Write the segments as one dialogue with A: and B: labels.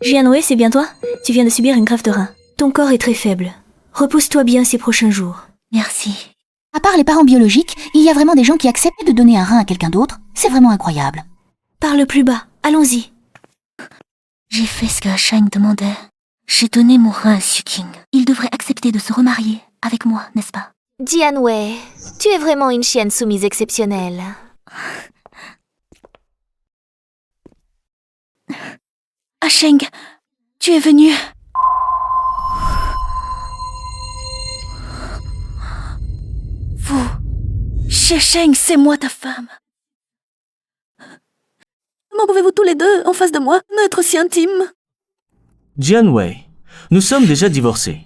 A: Jianwei, c'est bien toi? Tu viens de subir une greffe de rein. Ton corps est très faible. Repose-toi bien ces prochains jours.
B: Merci. À part les parents biologiques, il y a vraiment des gens qui acceptent de donner un rein à quelqu'un d'autre. C'est vraiment incroyable.
A: Parle plus bas, allons-y.
B: J'ai fait ce que Shang demandait. J'ai donné mon rein à Suking. Il devrait accepter de se remarier avec moi, n'est-ce pas?
C: Jianwei, tu es vraiment une chienne soumise exceptionnelle.
B: Ah Sheng, tu es venu. Vous, Sheng, c'est moi ta femme. Comment pouvez-vous tous les deux, en face de moi, être si intimes?
D: Jianwei, nous sommes déjà divorcés.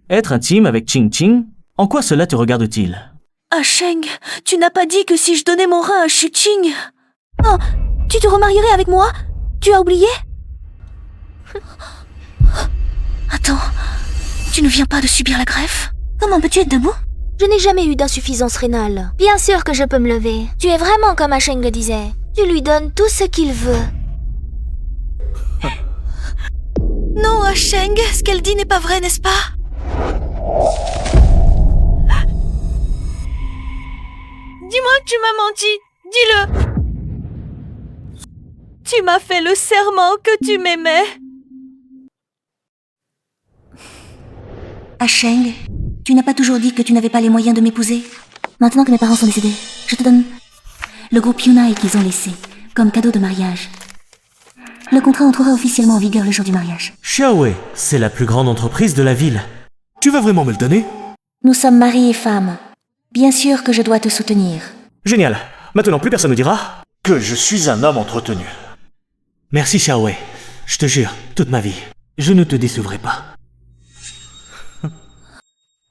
D: Être intime avec Qing Qing, en quoi cela te regarde-t-il?
B: Ah Sheng, tu n'as pas dit que si je donnais mon rein à Xuqing... Oh, tu te remarierais avec moi? Tu as oublié? Attends, tu ne viens pas de subir la greffe? Comment peux-tu être debout?
C: Je n'ai jamais eu d'insuffisance rénale. Bien sûr que je peux me lever. Tu es vraiment comme Asheng le disait. Tu lui donnes tout ce qu'il veut.
B: Non, Asheng, ce qu'elle dit n'est pas vrai, n'est-ce pas? Dis-moi que tu m'as menti, dis-le. Tu m'as fait le serment que tu m'aimais. Asheng, tu n'as pas toujours dit que tu n'avais pas les moyens de m'épouser? Maintenant que mes parents sont décédés, je te donne le groupe Yunai qu'ils ont laissé comme cadeau de mariage. Le contrat entrera officiellement en vigueur le jour du mariage.
D: Xiaowei, c'est la plus grande entreprise de la ville.
E: Tu vas vraiment me le donner?
B: Nous sommes mari et femme. Bien sûr que je dois te soutenir.
D: Génial. Maintenant, plus personne ne dira
E: Que je suis un homme entretenu.
D: merci Xiaowei. Je te jure, toute ma vie, je ne te décevrai pas.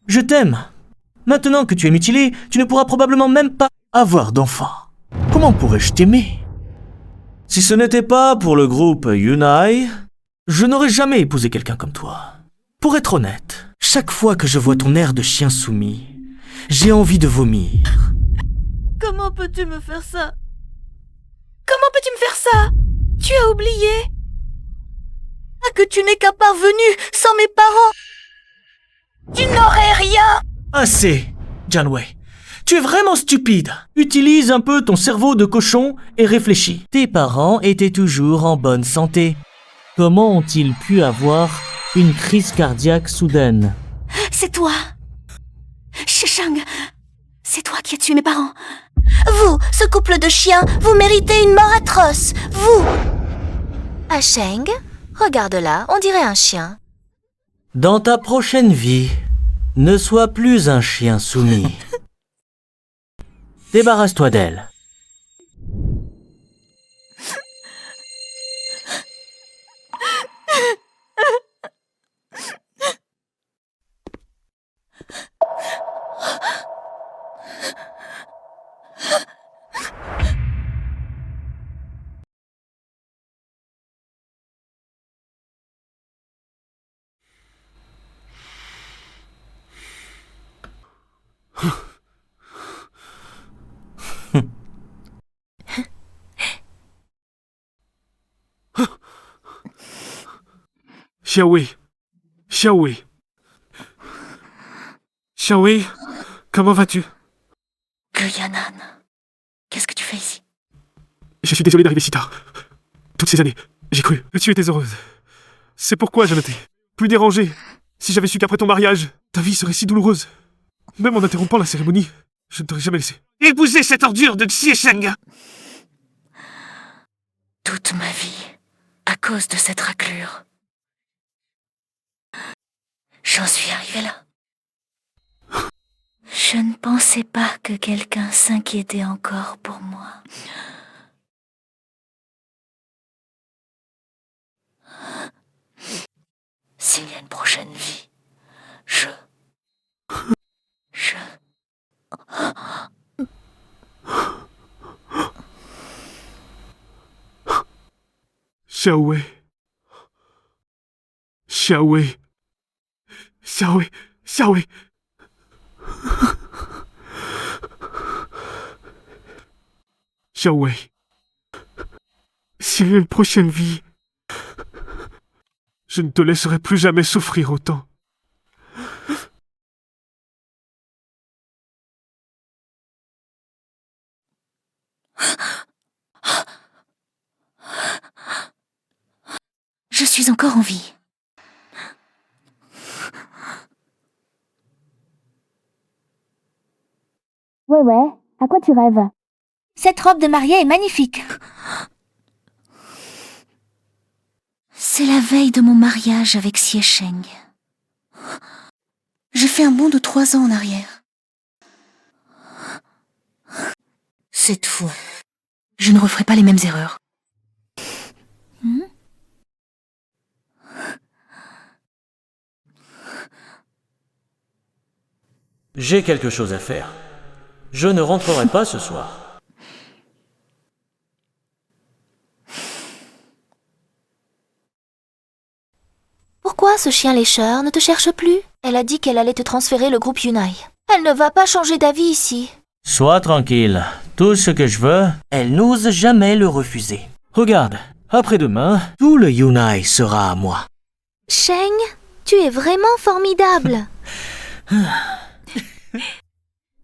D: Je t'aime. Maintenant que tu es mutilé, tu ne pourras probablement même pas
E: Avoir d'enfants. Comment pourrais-je t'aimer?
D: Si ce n'était pas pour le groupe Yunai, je n'aurais jamais épousé quelqu'un comme toi. Pour être honnête, chaque fois que je vois ton air de chien soumis, j'ai envie de vomir.
B: Comment peux-tu me faire ça? Comment peux-tu me faire ça? Tu as oublié? Ah, que tu n'es qu'un parvenu sans mes parents. Tu n'aurais rien.
D: Assez, Jianwei. Tu es vraiment stupide. Utilise un peu ton cerveau de cochon et réfléchis. Tes parents étaient toujours en bonne santé. Comment ont-ils pu avoir une crise cardiaque soudaine?
B: C'est toi. Shishang, c'est toi qui as tué mes parents. Vous, ce couple de chiens, vous méritez une mort atroce. Vous.
C: Asheng, regarde-la, on dirait un chien.
D: Dans ta prochaine vie, ne sois plus un chien soumis. Débarrasse-toi d'elle.
E: Xiaowei. Xiaowei. Xiaowei, comment vas-tu?
B: Que Yanan. Qu'est-ce que tu fais ici?
E: Je suis désolé d'arriver si tard. Toutes ces années, j'ai cru que tu étais heureuse. C'est pourquoi je ne t'ai plus dérangé. Si j'avais su qu'après ton mariage, ta vie serait si douloureuse. Même en interrompant la cérémonie, je ne t'aurais jamais laissé épouser cette ordure de Xie Sheng.
B: Toute ma vie, à cause de cette raclure. J'en suis arrivée là. Je ne pensais pas que quelqu'un s'inquiétait encore pour moi. S'il y a une prochaine vie, je...
E: Xiaowei. Xiaowei. Xiaowei. Xiaowei. Xiaowei. S'il y a une prochaine vie, Je ne te laisserai plus jamais souffrir autant.
A: Je suis encore en vie.
C: Ouais, à quoi tu rêves? Cette robe de mariée est magnifique.
A: C'est la veille de mon mariage avec Xie Sheng. Je fais un bond de 3 ans en arrière. Cette fois, je ne referai pas les mêmes erreurs.
D: J'ai quelque chose à faire. Je ne rentrerai pas ce soir.
C: Pourquoi ce chien lécheur ne te cherche plus? Elle a dit qu'elle allait te transférer le groupe Yunai. Elle ne va pas changer d'avis ici.
D: Sois tranquille. Tout ce que je veux, elle n'ose jamais le refuser. Regarde, après-demain, tout le Yunai sera à moi.
C: Sheng, tu es vraiment formidable.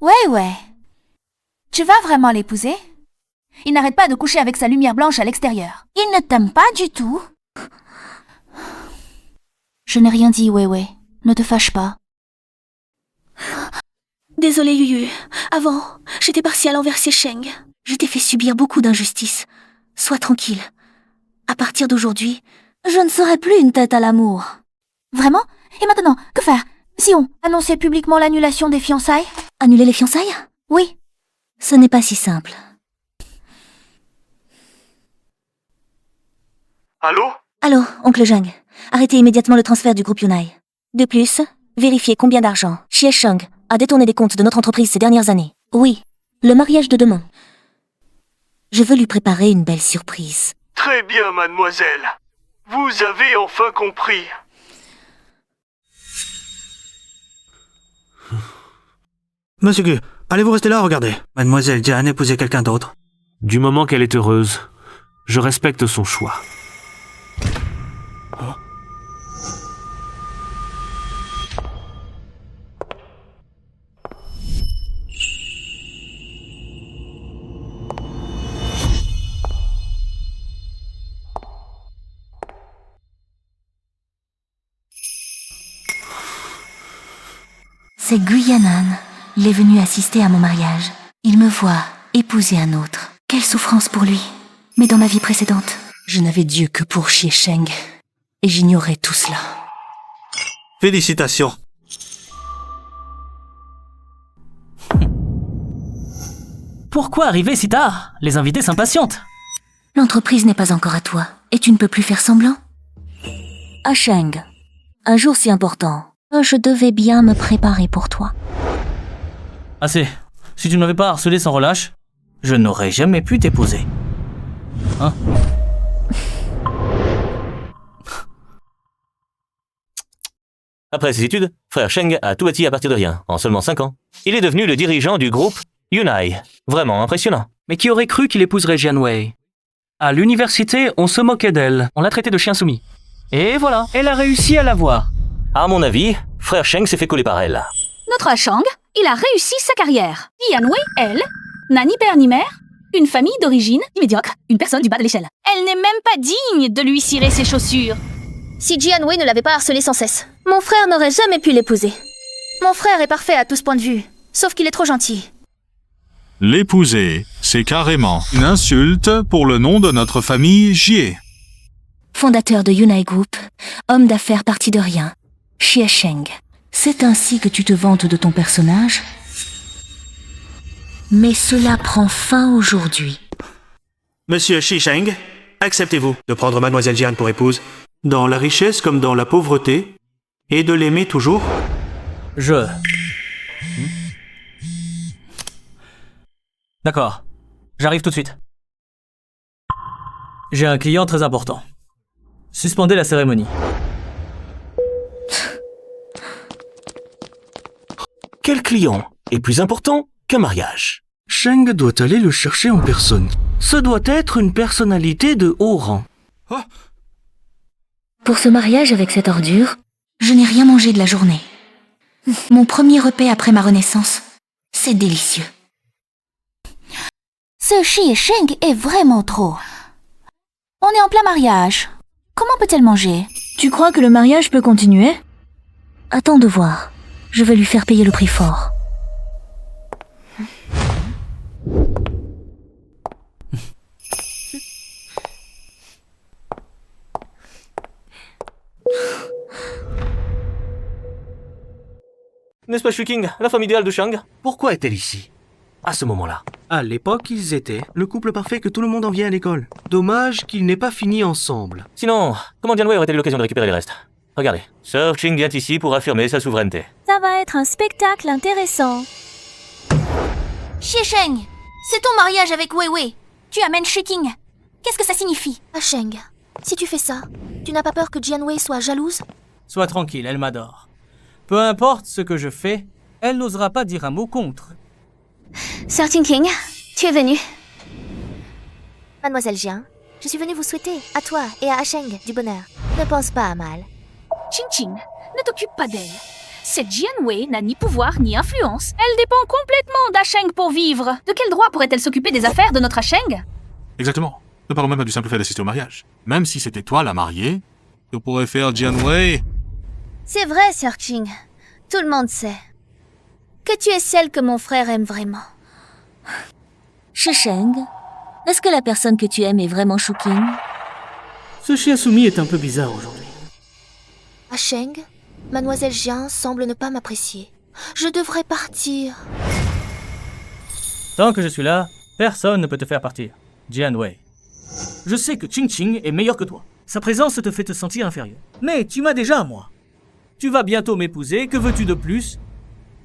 B: Ouais. Tu vas vraiment l'épouser? Il n'arrête pas de coucher avec sa lumière blanche à l'extérieur. Il ne t'aime pas du tout. Je n'ai rien dit, ouais. Ne te fâche pas.
A: Désolée, Yuyu. Avant, j'étais partiale envers Xie Sheng. Je t'ai fait subir beaucoup d'injustices. Sois tranquille. À partir d'aujourd'hui, je ne serai plus une tête à l'amour.
B: Vraiment? Et maintenant, que faire? Si on annonçait publiquement l'annulation des fiançailles?
A: Annuler les fiançailles?
B: Oui.
A: Ce n'est pas si simple.
E: Allô?
A: Allô, oncle Zheng. Arrêtez immédiatement le transfert du groupe Yunai. De plus, vérifiez combien d'argent Xie Sheng a détourné des comptes de notre entreprise ces dernières années. Oui, le mariage de demain. Je veux lui préparer une belle surprise.
E: Très bien, mademoiselle. Vous avez enfin compris.
F: Monsieur Gu, allez-vous rester là, regardez. Mademoiselle Diane épousait quelqu'un d'autre.
E: Du moment qu'elle est heureuse, je respecte son choix.
A: C'est Guyanan. Il est venu assister à mon mariage. Il me voit épouser un autre. Quelle souffrance pour lui. Mais dans ma vie précédente, je n'avais Dieu que pour Xie Sheng. Et j'ignorais tout cela.
F: Félicitations.
D: Pourquoi arriver si tard? Les invités s'impatientent.
A: L'entreprise n'est pas encore à toi. Et tu ne peux plus faire semblant. Ah Sheng, un jour si important. Je devais bien me préparer pour toi.
D: Assez. Si tu ne m'avais pas harcelé sans relâche, je n'aurais jamais pu t'épouser. Hein?
G: Après ses études, frère Sheng a tout bâti à partir de rien, en seulement 5 ans. Il est devenu le dirigeant du groupe Yunai. Vraiment impressionnant.
H: Mais qui aurait cru qu'il épouserait Jian Wei? À l'université, on se moquait d'elle. On l'a traitée de chien soumis. Et voilà, elle a réussi à l'avoir.
G: À mon avis, frère Sheng s'est fait coller par elle.
I: Notre Shang, il a réussi sa carrière. Yan Wei, elle, n'a ni père ni mère, une famille d'origine médiocre, une personne du bas de l'échelle. Elle n'est même pas digne de lui cirer ses chaussures.
C: Si Jian Wei ne l'avait pas harcelé sans cesse, mon frère n'aurait jamais pu l'épouser. Mon frère est parfait à tout ce point de vue, sauf qu'il est trop gentil.
J: L'épouser, c'est carrément une insulte pour le nom de notre famille Jie.
A: Fondateur de Yunai Group, homme d'affaires parti de rien, Xie Sheng. C'est ainsi que tu te vantes de ton personnage? Mais cela prend fin aujourd'hui.
F: Monsieur Xie Sheng, acceptez-vous de prendre mademoiselle Jian pour épouse, dans la richesse comme dans la pauvreté, et de l'aimer toujours?
D: D'accord. J'arrive tout de suite. J'ai un client très important. Suspendez la cérémonie.
G: Quel client est plus important qu'un mariage?
H: Sheng doit aller le chercher en personne. Ce doit être une personnalité de haut rang.
A: Pour ce mariage avec cette ordure, je n'ai rien mangé de la journée. Mon premier repas après ma renaissance. C'est délicieux.
I: Ce Xie Sheng est vraiment trop. On est en plein mariage. Comment peut-elle manger?
A: Tu crois que le mariage peut continuer? Attends de voir. Je vais lui faire payer le prix fort.
G: N'est-ce pas Shuqing, la femme idéale de Shang?
K: Pourquoi est-elle ici? À ce moment-là. À l'époque, ils étaient le couple parfait que tout le monde enviait à l'école. Dommage qu'ils n'aient pas fini ensemble.
G: Sinon, comment Jianwei aurait-elle eu l'occasion de récupérer les restes? Regardez, Sir Qing vient ici pour affirmer sa souveraineté.
C: Ça va être un spectacle intéressant.
I: Xie Sheng, c'est ton mariage avec Wei Wei. Tu amènes Shiking. Qu'est-ce que ça signifie?
C: Ah Sheng, si tu fais ça, tu n'as pas peur que Jianwei soit jalouse?
D: Sois tranquille, elle m'adore. Peu importe ce que je fais, elle n'osera pas dire un mot contre.
C: Sir Qingqing, tu es venue.
L: Mademoiselle Jian, je suis venue vous souhaiter, à toi et à Sheng, du bonheur. Ne pense pas à mal.
I: Qingqing, ne t'occupe pas d'elle. Cette Jianwei n'a ni pouvoir ni influence. Elle dépend complètement d'Asheng pour vivre. De quel droit pourrait-elle s'occuper des affaires de notre Asheng?
J: Exactement. Ne parlons même pas du simple fait d'assister au mariage. Même si c'était toi la mariée, que pourrait faire Jianwei?
C: C'est vrai, Sir Qing. Tout le monde sait que tu es celle que mon frère aime vraiment.
A: Xie Sheng, est-ce que la personne que tu aimes est vraiment Shuqing?
D: Ce chien soumis est un peu bizarre aujourd'hui.
L: À Sheng, Mademoiselle Jian semble ne pas m'apprécier. Je devrais partir.
D: Tant que je suis là, personne ne peut te faire partir. Jianwei. Je sais que Qingqing est meilleur que toi. Sa présence te fait te sentir inférieur. Mais tu m'as déjà à moi. Tu vas bientôt m'épouser, que veux-tu de plus?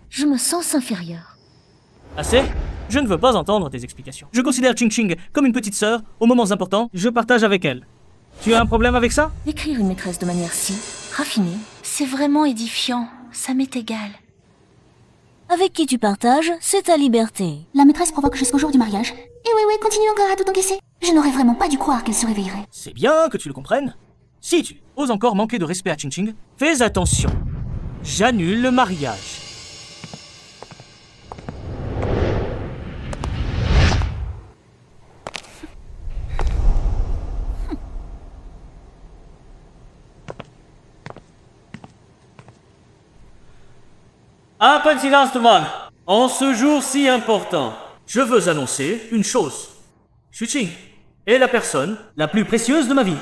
A: Je me sens inférieure.
D: Assez? Je ne veux pas entendre tes explications. Je considère Qingqing comme une petite sœur. Aux moments importants, je partage avec elle. Tu as un problème avec ça?
A: Écrire une maîtresse de manière si raffinée, c'est vraiment édifiant. Ça m'est égal. Avec qui tu partages, c'est ta liberté.
I: La maîtresse provoque jusqu'au jour du mariage. Et Wei Wei continue encore à tout encaisser. Je n'aurais vraiment pas dû croire qu'elle se réveillerait.
D: C'est bien que tu le comprennes. Si tu oses encore manquer de respect à Qingqing, fais attention. J'annule le mariage. Un peu de silence tout le monde. En ce jour si important, je veux annoncer une chose. Shuqing est la personne la plus précieuse de ma vie.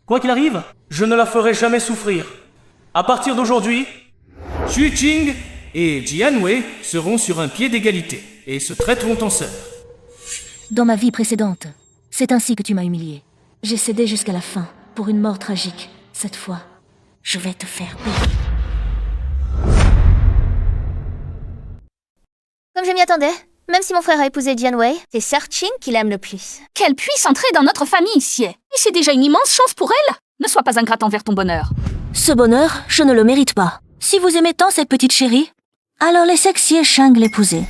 D: Quoi qu'il arrive, je ne la ferai jamais souffrir. À partir d'aujourd'hui, Shuqing et Jianwei seront sur un pied d'égalité et se traiteront en sœurs.
A: Dans ma vie précédente, c'est ainsi que tu m'as humilié. J'ai cédé jusqu'à la fin, pour une mort tragique. Cette fois, je vais te faire payer.
C: Comme je m'y attendais, même si mon frère a épousé Jianwei, c'est Sir Qing qui l'aime le plus.
I: Qu'elle puisse entrer dans notre famille, Xie. Et c'est déjà une immense chance pour elle. Ne sois pas ingrate envers ton bonheur.
A: Ce bonheur, je ne le mérite pas. Si vous aimez tant cette petite chérie, alors laissez Xie Sheng l'épouser.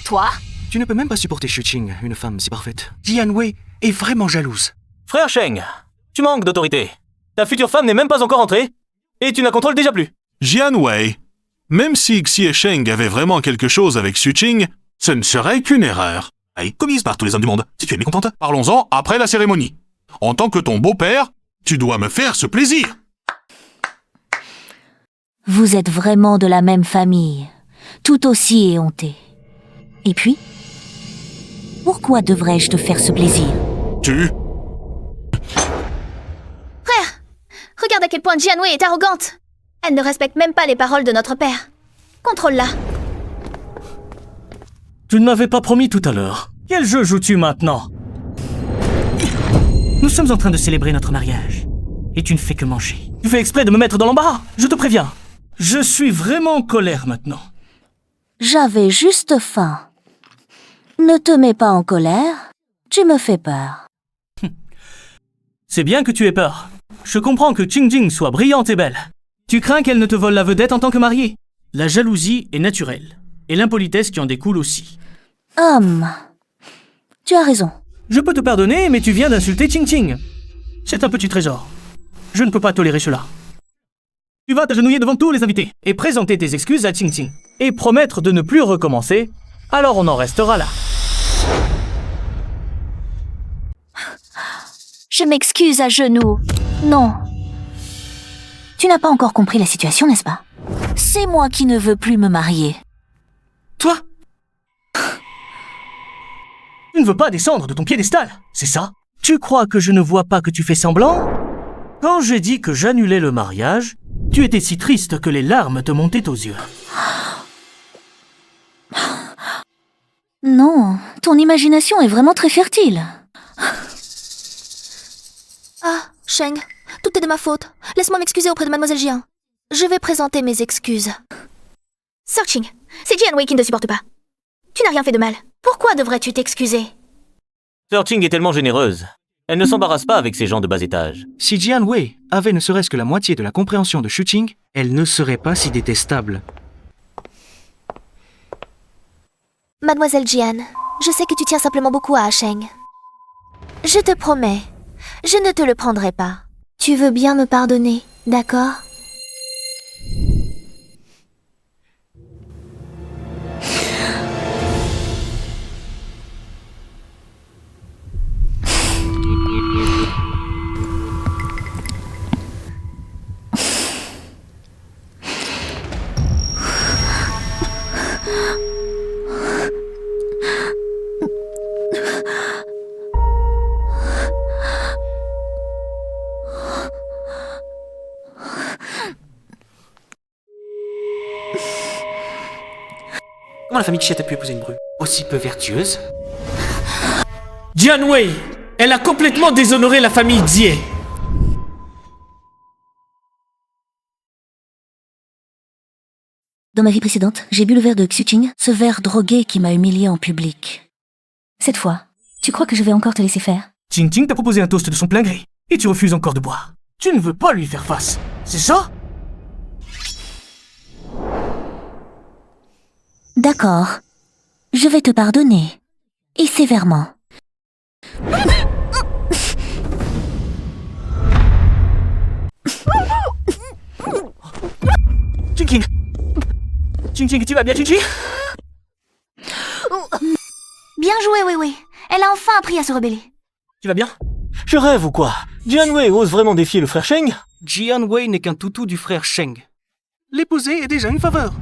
I: Toi?
K: Tu ne peux même pas supporter Shuqing, une femme si parfaite. Jianwei est vraiment jalouse.
G: Frère Sheng, tu manques d'autorité. Ta future femme n'est même pas encore entrée, et tu ne la contrôles déjà plus.
J: Jianwei, même si Xie Sheng avait vraiment quelque chose avec Shuqing, ce ne serait qu'une erreur. Allez, commise par tous les hommes du monde. Si tu es mécontente, parlons-en après la cérémonie. En tant que ton beau-père, tu dois me faire ce plaisir.
A: Vous êtes vraiment de la même famille, tout aussi éhonté. Et puis, pourquoi devrais-je te faire ce plaisir?
J: Tu...
C: Frère, regarde à quel point Jianwei est arrogante. Elle ne respecte même pas les paroles de notre père. Contrôle-la.
D: Tu ne m'avais pas promis tout à l'heure. Quel jeu joues-tu maintenant? Nous sommes en train de célébrer notre mariage. Et tu ne fais que manger. Tu fais exprès de me mettre dans l'embarras, je te préviens. Je suis vraiment en colère maintenant.
A: J'avais juste faim. Ne te mets pas en colère, tu me fais peur.
D: C'est bien que tu aies peur. Je comprends que Qingqing soit brillante et belle. Tu crains qu'elle ne te vole la vedette en tant que mariée. La jalousie est naturelle. Et l'impolitesse qui en découle aussi.
A: Tu as raison.
D: Je peux te pardonner, mais tu viens d'insulter Qingqing. C'est un petit trésor. Je ne peux pas tolérer cela. Tu vas t'agenouiller devant tous les invités et présenter tes excuses à Qing Qing. Et promettre de ne plus recommencer, alors on en restera là.
A: Je m'excuse à genoux. Non. Tu n'as pas encore compris la situation, n'est-ce pas? C'est moi qui ne veux plus me marier.
D: Toi? Tu ne veux pas descendre de ton piédestal, c'est ça? Tu crois que je ne vois pas que tu fais semblant? Quand j'ai dit que j'annulais le mariage, tu étais si triste que les larmes te montaient aux yeux.
A: Non, ton imagination est vraiment très fertile.
L: Ah, Sheng, tout est de ma faute. Laisse-moi m'excuser auprès de Mademoiselle Jian. Je vais présenter mes excuses.
C: Sir Qing, c'est Jianwei qui ne te supporte pas. Tu n'as rien fait de mal. Pourquoi devrais-tu t'excuser?
G: Sir Qing est tellement généreuse. Elle ne s'embarrasse pas avec ces gens de bas étage.
K: Si Jianwei avait ne serait-ce que la moitié de la compréhension de Xuqing, elle ne serait pas si détestable.
L: Mademoiselle Jian, je sais que tu tiens simplement beaucoup à Sheng. Je te promets, je ne te le prendrai pas. Tu veux bien me pardonner, d'accord?
H: Comment la famille Qiet a pu épouser une bru aussi peu vertueuse?
D: Jianwei, elle a complètement déshonoré la famille Jie.
A: Dans ma vie précédente, j'ai bu le verre de Xuqing, ce verre drogué qui m'a humilié en public. Cette fois, tu crois que je vais encore te laisser faire?
D: Qing Qing t'a proposé un toast de son plein gré, et tu refuses encore de boire. Tu ne veux pas lui faire face, c'est ça?
A: D'accord. Je vais te pardonner. Et sévèrement.
D: Qing Qing! Qing Qing, tu vas bien, Qing Qing?
C: Bien joué, Wei Wei. Elle a enfin appris à se rebeller.
D: Tu vas bien?
G: Je rêve ou quoi? Jianwei ose vraiment défier le frère Sheng?
H: Jianwei n'est qu'un toutou du frère Sheng. L'épouser est déjà une faveur.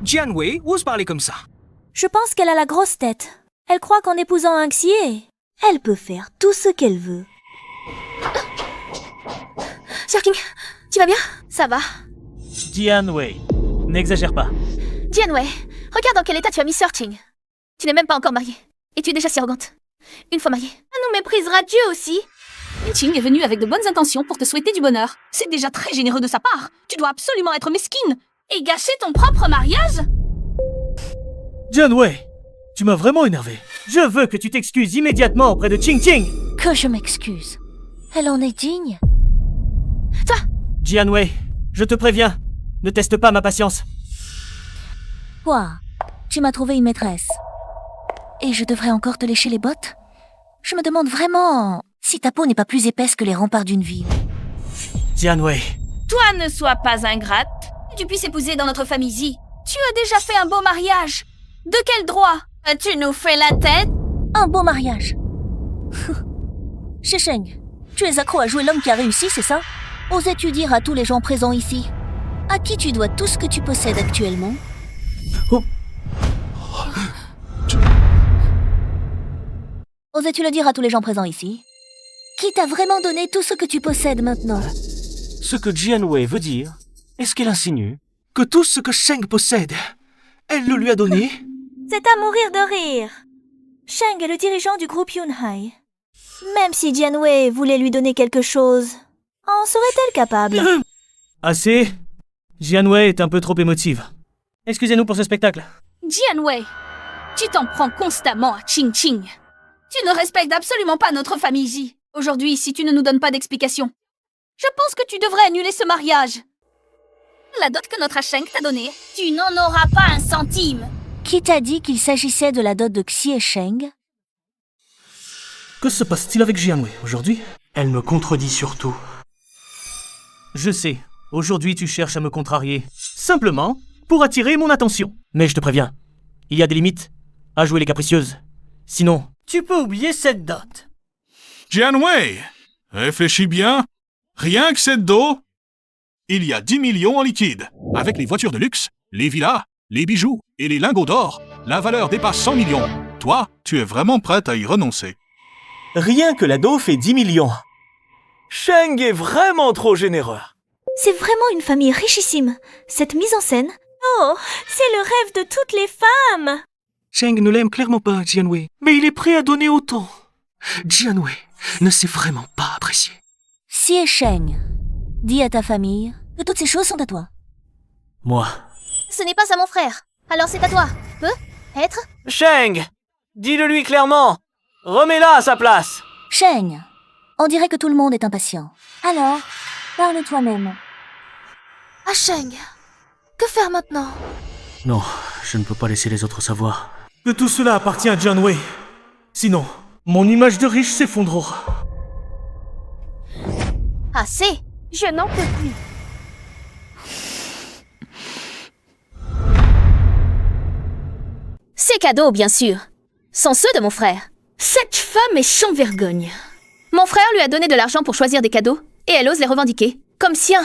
H: Jianwei ose parler comme ça.
B: Je pense qu'elle a la grosse tête. Elle croit qu'en épousant un Xie, elle peut faire tout ce qu'elle veut.
C: Sir Qing, tu vas bien? Ça va.
D: Jianwei, n'exagère pas.
C: Jianwei, regarde dans quel état tu as mis Sir Qing. Tu n'es même pas encore mariée. Et tu es déjà si arrogante. Une fois mariée, nous méprisera-tu aussi?
I: Qing est venu avec de bonnes intentions pour te souhaiter du bonheur. C'est déjà très généreux de sa part. Tu dois absolument être mesquine. Et gâcher ton propre mariage?
D: Jianwei, tu m'as vraiment énervé. Je veux que tu t'excuses immédiatement auprès de Qing Qing.
A: Que je m'excuse. Elle en est digne.
C: Toi!
D: Jianwei, je te préviens, ne teste pas ma patience.
A: Quoi? Tu m'as trouvé une maîtresse. Et je devrais encore te lécher les bottes? Je me demande vraiment si ta peau n'est pas plus épaisse que les remparts d'une ville.
D: Jianwei.
I: Toi, ne sois pas ingrate. Que tu puisses épouser dans notre famille Zi. Tu as déjà fait un beau mariage. De quel droit? Tu nous fais la tête?
A: Un beau mariage. Sheng, tu es accro à jouer l'homme qui a réussi, c'est ça? Osais-tu dire à tous les gens présents ici, à qui tu dois tout ce que tu possèdes actuellement?
D: Oh.
A: Osais-tu le dire à tous les gens présents ici? Qui t'a vraiment donné tout ce que tu possèdes maintenant?
K: Ce que Jianwei veut dire, est-ce qu'elle insinue que tout ce que Sheng possède, elle le lui a donné?
B: C'est à mourir de rire. Sheng est le dirigeant du groupe Yunhai. Même si Jianwei voulait lui donner quelque chose, en serait-elle capable?
D: Assez. Jianwei est un peu trop émotive. Excusez-nous pour ce spectacle.
I: Jianwei, tu t'en prends constamment à Qing Qing. Tu ne respectes absolument pas notre famille Zi. Aujourd'hui, si tu ne nous donnes pas d'explication, je pense que tu devrais annuler ce mariage. La dot que notre Sheng t'a donnée, tu n'en auras pas un centime.
A: Qui t'a dit qu'il s'agissait de la dot de Xie Sheng?
D: Que se passe-t-il avec Jianwei aujourd'hui?
F: Elle me contredit surtout.
D: Je sais, aujourd'hui tu cherches à me contrarier. Simplement pour attirer mon attention. Mais je te préviens, il y a des limites à jouer les capricieuses. Sinon,
B: Tu peux oublier cette dot.
J: Jianwei, réfléchis bien. Rien que cette dot, il y a 10 millions en liquide. Avec les voitures de luxe, les villas, les bijoux et les lingots d'or, la valeur dépasse 100 millions. Toi, tu es vraiment prête à y renoncer.
G: Rien que la dot fait 10 millions. Sheng est vraiment trop généreux.
A: C'est vraiment une famille richissime. Cette mise en scène... Oh, c'est le rêve de toutes les femmes.
K: Sheng ne l'aime clairement pas, Jianwei, mais il est prêt à donner autant. Jianwei ne sait vraiment pas apprécier.
A: Si Sheng, dis à ta famille que toutes ces choses sont à toi.
D: moi...
C: Ce n'est pas à mon frère. Alors c'est à toi. Peut-être?
G: Sheng, dis-le lui clairement. Remets-la à sa place.
A: Sheng, on dirait que tout le monde est impatient. Alors, parle toi-même.
L: Ah, Sheng, que faire maintenant?
D: Non, je ne peux pas laisser les autres savoir que tout cela appartient à Jianwei. Sinon, mon image de riche s'effondrera.
C: Assez.
I: Je n'en peux plus.
C: Ces cadeaux, bien sûr, sont ceux de mon frère.
I: Cette femme est sans vergogne.
C: Mon frère lui a donné de l'argent pour choisir des cadeaux, et elle ose les revendiquer, comme sien.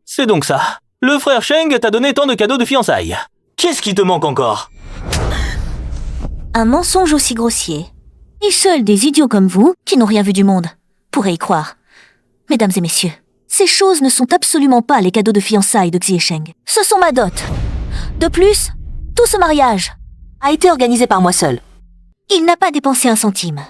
G: C'est donc ça. Le frère Sheng t'a donné tant de cadeaux de fiançailles. Qu'est-ce qui te manque encore?
A: Un mensonge aussi grossier. Et seuls des idiots comme vous, qui n'ont rien vu du monde, pourraient y croire. Mesdames et messieurs, ces choses ne sont absolument pas les cadeaux de fiançailles de Xie Sheng. Ce sont ma dot. De plus, tout ce mariage a été organisé par moi seul. Il n'a pas dépensé un centime.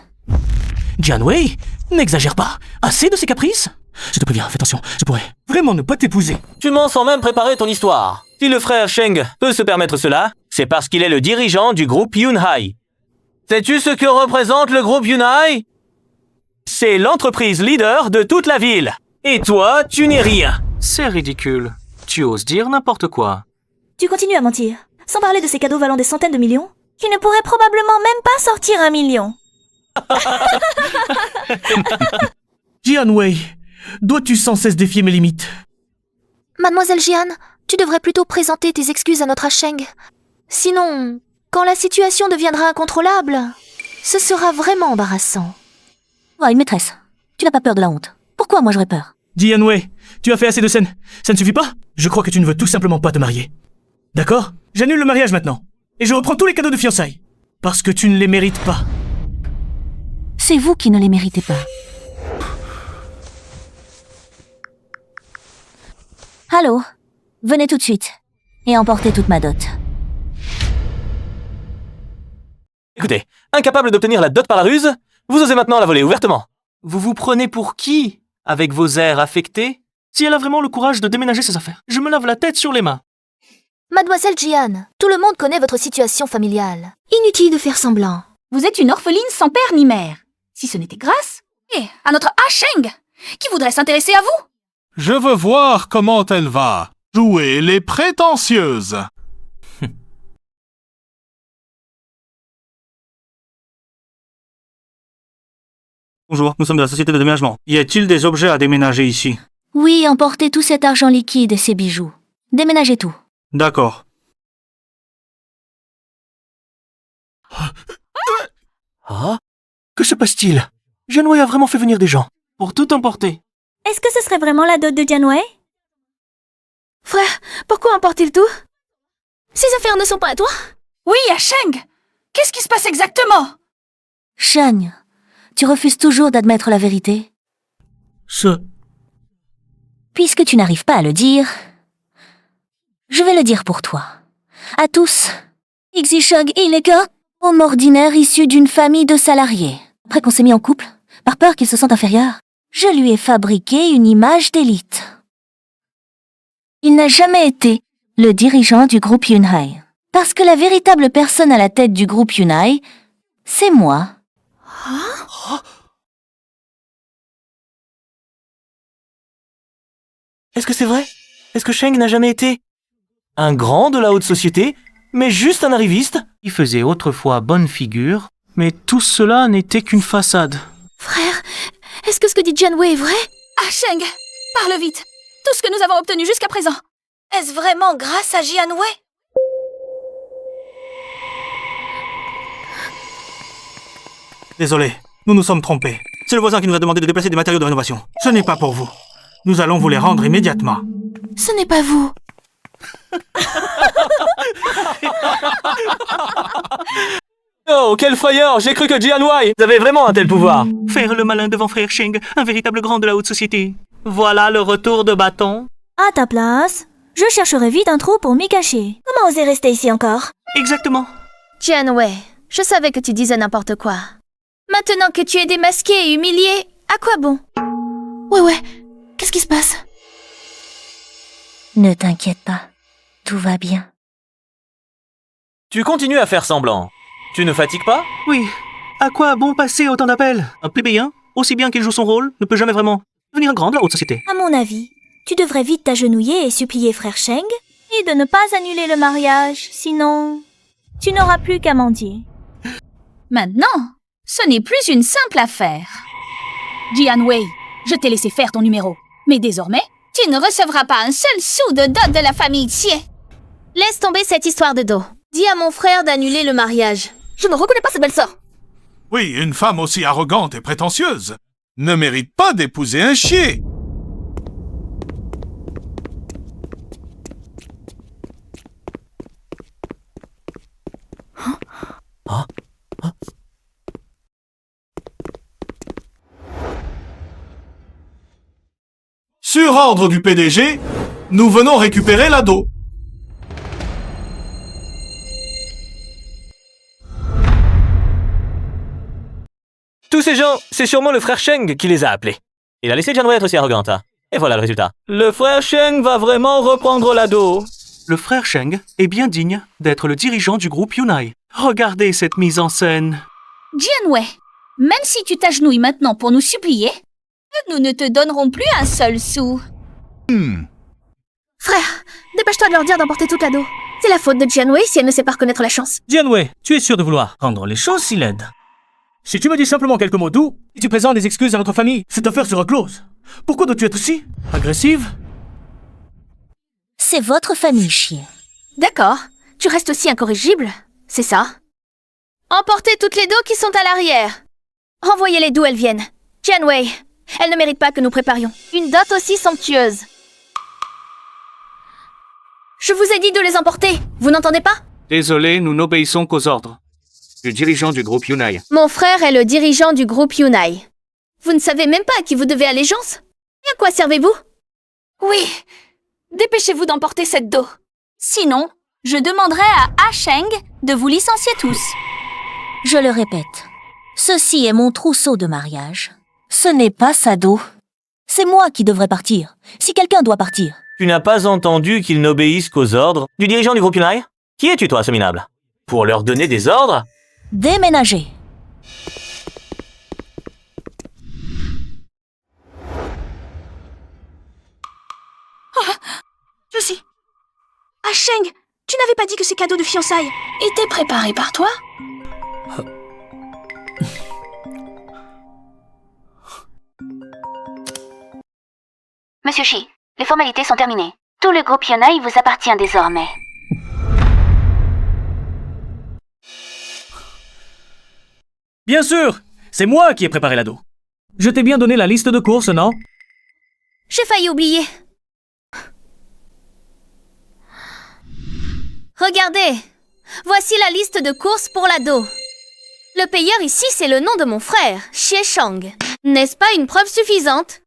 D: Jianwei, n'exagère pas. Assez de ces caprices. Je te préviens, fais attention, je pourrais vraiment ne pas t'épouser.
G: Tu mens sans même préparer ton histoire. Si le frère Sheng peut se permettre cela, c'est parce qu'il est le dirigeant du groupe Yunhai. Sais-tu ce que représente le groupe Yunhai? C'est l'entreprise leader de toute la ville. Et toi, tu n'es rien.
H: C'est ridicule. Tu oses dire n'importe quoi.
A: Tu continues à mentir, sans parler de ces cadeaux valant des centaines de millions, qui ne pourraient probablement même pas sortir 1 million.
D: Jianwei, dois-tu sans cesse défier mes limites?
L: Mademoiselle Jian, tu devrais plutôt présenter tes excuses à notre Sheng. Sinon, quand la situation deviendra incontrôlable, ce sera vraiment embarrassant.
A: Oh, une maîtresse, tu n'as pas peur de la honte. Pourquoi moi j'aurais peur?
D: Jianwei, tu as fait assez de scènes. Ça ne suffit pas? Je crois que tu ne veux tout simplement pas te marier. D'accord? J'annule le mariage maintenant. Et je reprends tous les cadeaux de fiançailles. Parce que tu ne les mérites pas.
A: C'est vous qui ne les méritez pas. Allô? Venez tout de suite. Et emportez toute ma dot.
G: Écoutez, incapable d'obtenir la dot par la ruse, vous osez maintenant la voler ouvertement.
H: Vous vous prenez pour qui? Avec vos airs affectés? Si elle a vraiment le courage de déménager ses affaires, je me lave la tête sur les mains.
L: Mademoiselle Jian, tout le monde connaît votre situation familiale. Inutile de faire semblant.
I: Vous êtes une orpheline sans père ni mère. Si ce n'était grâce, à notre Sheng, qui voudrait s'intéresser à vous.
J: Je veux voir comment elle va jouer les prétentieuses.
F: Bonjour, nous sommes de la société de déménagement. Y a-t-il des objets à déménager ici?
A: Oui, emportez tout cet argent liquide et ces bijoux. Déménagez tout.
F: D'accord.
H: Ah? Que se passe-t-il? Jianwei a vraiment fait venir des gens pour tout emporter.
A: Est-ce que ce serait vraiment la dot de Jianwei?
C: Frère, pourquoi emporter tout? Ces affaires ne sont pas à toi?
I: Oui, à Sheng. Qu'est-ce qui se passe exactement?
A: Sheng, tu refuses toujours d'admettre la vérité? Puisque tu n'arrives pas à le dire, je vais le dire pour toi. À tous, Xie Sheng, il n'est qu'un homme ordinaire issu d'une famille de salariés. Après qu'on s'est mis en couple, par peur qu'il se sente inférieur, je lui ai fabriqué une image d'élite. Il n'a jamais été le dirigeant du groupe Yunhai. Parce que la véritable personne à la tête du groupe Yunhai, c'est moi.
G: Est-ce que c'est vrai? Est-ce que Sheng n'a jamais été un grand de la haute société, mais juste un arriviste?
H: Il faisait autrefois bonne figure, mais tout cela n'était qu'une façade.
C: Frère, est-ce que ce que dit Jianwei est vrai?
I: Sheng, parle vite. tout ce que nous avons obtenu jusqu'à présent.
B: Est-ce vraiment grâce à Jianwei?
F: Désolé, nous nous sommes trompés. C'est le voisin qui nous a demandé de déplacer des matériaux de rénovation. Ce n'est pas pour vous. Nous allons vous les rendre immédiatement.
B: Ce n'est pas vous.
G: Oh, quelle frayeur! J'ai cru que Jianwei avait vraiment un tel pouvoir.
K: Faire le malin devant frère Sheng, un véritable grand de la haute société. Voilà le retour de bâton.
A: À ta place, je chercherai vite un trou pour m'y cacher. Comment oser rester ici encore?
K: Exactement.
C: Jianwei, je savais que tu disais n'importe quoi. Maintenant que tu es démasqué et humilié, à quoi bon?
B: Ouais, qu'est-ce qui se passe?
A: Ne t'inquiète pas, tout va bien.
G: Tu continues à faire semblant. Tu ne fatigues pas?
K: Oui. À quoi bon passer autant d'appels? Un plébéien, aussi bien qu'il joue son rôle, ne peut jamais vraiment devenir un grand de la haute société.
A: À mon avis, tu devrais vite t'agenouiller et supplier frère Sheng et de ne pas annuler le mariage, sinon tu n'auras plus qu'à mendier.
I: Maintenant, ce n'est plus une simple affaire. Jianwei, je t'ai laissé faire ton numéro. Mais désormais, tu ne recevras pas un seul sou de dot de la famille Xie.
C: Laisse tomber cette histoire de dos. Dis à mon frère d'annuler le mariage. Je ne reconnais pas cette belle-sœur.
J: Oui, une femme aussi arrogante et prétentieuse ne mérite pas d'épouser un chier. Sur ordre du PDG, nous venons récupérer l'ado.
G: Tous ces gens, c'est sûrement le frère Sheng qui les a appelés. Il a laissé Jianwei être aussi arrogante. Hein. Et voilà le résultat. Le frère Sheng va vraiment reprendre l'ado.
K: Le frère Sheng est bien digne d'être le dirigeant du groupe Yunai. Regardez cette mise en scène.
I: Jianwei, même si tu t'agenouilles maintenant pour nous supplier, nous ne te donnerons plus un seul sou.
C: Frère, dépêche-toi de leur dire d'emporter tout l'ado. C'est la faute de Jianwei si elle ne sait pas reconnaître la chance.
D: Jianwei, tu es sûr de vouloir rendre les choses si laides? Si tu me dis simplement quelques mots doux, et tu présentes des excuses à notre famille, cette affaire sera close. Pourquoi dois-tu être si agressive?
A: C'est votre famille, chien.
C: D'accord, tu restes aussi incorrigible, c'est ça? Emportez toutes les dos qui sont à l'arrière. Envoyez-les d'où elles viennent. Jianwei, elle ne mérite pas que nous préparions une dot aussi somptueuse. Je vous ai dit de les emporter, vous n'entendez pas?
H: Désolé, nous n'obéissons qu'aux ordres du dirigeant du groupe Yunai.
C: Mon frère est le dirigeant du groupe Yunai. Vous ne savez même pas à qui vous devez allégeance? Et à quoi servez-vous?
I: Oui, dépêchez-vous d'emporter cette do. Sinon, je demanderai à Sheng de vous licencier tous.
A: Je le répète, ceci est mon trousseau de mariage. Ce n'est pas Sado. C'est moi qui devrais partir, si quelqu'un doit partir.
G: Tu n'as pas entendu qu'ils n'obéissent qu'aux ordres du dirigeant du groupe Yunai? Qui es-tu, toi, ce minable? Pour leur donner des ordres?
A: Déménager.
B: Lucie. Ah, Sheng, tu n'avais pas dit que ces cadeaux de fiançailles étaient préparés par toi?
L: Monsieur Shi, les formalités sont terminées. Tout le groupe Yunai vous appartient désormais.
D: Bien sûr, c'est moi qui ai préparé l'ado. Je t'ai bien donné la liste de courses, non?
C: J'ai failli oublier. Regardez, voici la liste de courses pour l'ado. Le payeur ici, c'est le nom de mon frère, Xie Sheng. N'est-ce pas une preuve suffisante?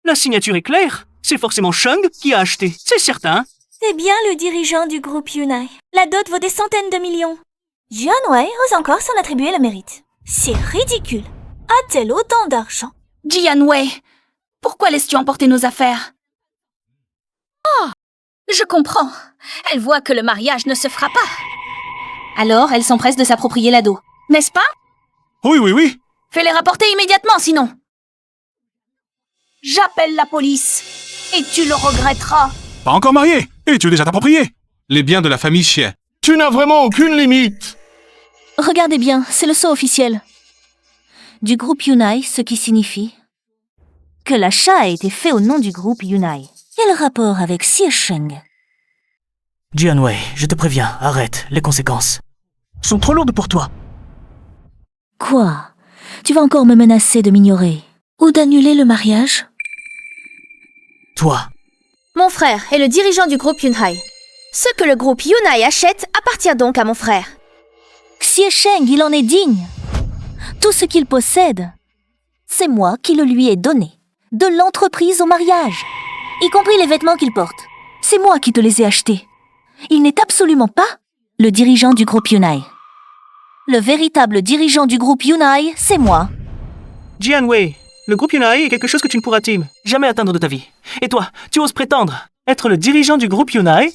K: La signature est claire. C'est forcément Sheng qui a acheté, c'est certain.
A: C'est bien le dirigeant du groupe Yunai. La dot vaut des centaines de millions. Jianwei ose encore s'en attribuer le mérite. C'est ridicule. A-t-elle autant d'argent?
I: Jianwei, pourquoi laisses-tu emporter nos affaires? Oh, je comprends. Elle voit que le mariage ne se fera pas. Alors, elle s'empresse de s'approprier l'ado, n'est-ce pas?
J: Oui.
I: Fais-les rapporter immédiatement, sinon. J'appelle la police, et tu le regretteras.
J: Pas encore marié, et tu veux déjà t'approprier les biens de la famille Xie. Tu n'as vraiment aucune limite.
A: Regardez bien, c'est le sceau officiel du groupe Yunai, ce qui signifie que l'achat a été fait au nom du groupe Yunai. Quel rapport avec Xie Sheng?
D: Jianwei, je te préviens, arrête, les conséquences sont trop lourdes pour toi.
A: Quoi? Tu vas encore me menacer de m'ignorer ou d'annuler le mariage?
D: Toi,
C: Mon frère est le dirigeant du groupe Yunhai. Ce que le groupe Yunhai achète appartient donc à mon frère.
A: Xie Sheng, il en est digne. Tout ce qu'il possède, c'est moi qui le lui ai donné. De l'entreprise au mariage, y compris les vêtements qu'il porte. C'est moi qui te les ai achetés. Il n'est absolument pas le dirigeant du groupe Yunhai. Le véritable dirigeant du groupe Yunhai, c'est moi.
H: Jianwei, le groupe Yunhai est quelque chose que tu ne pourras jamais atteindre de ta vie. Et toi, tu oses prétendre être le dirigeant du groupe Yunhai?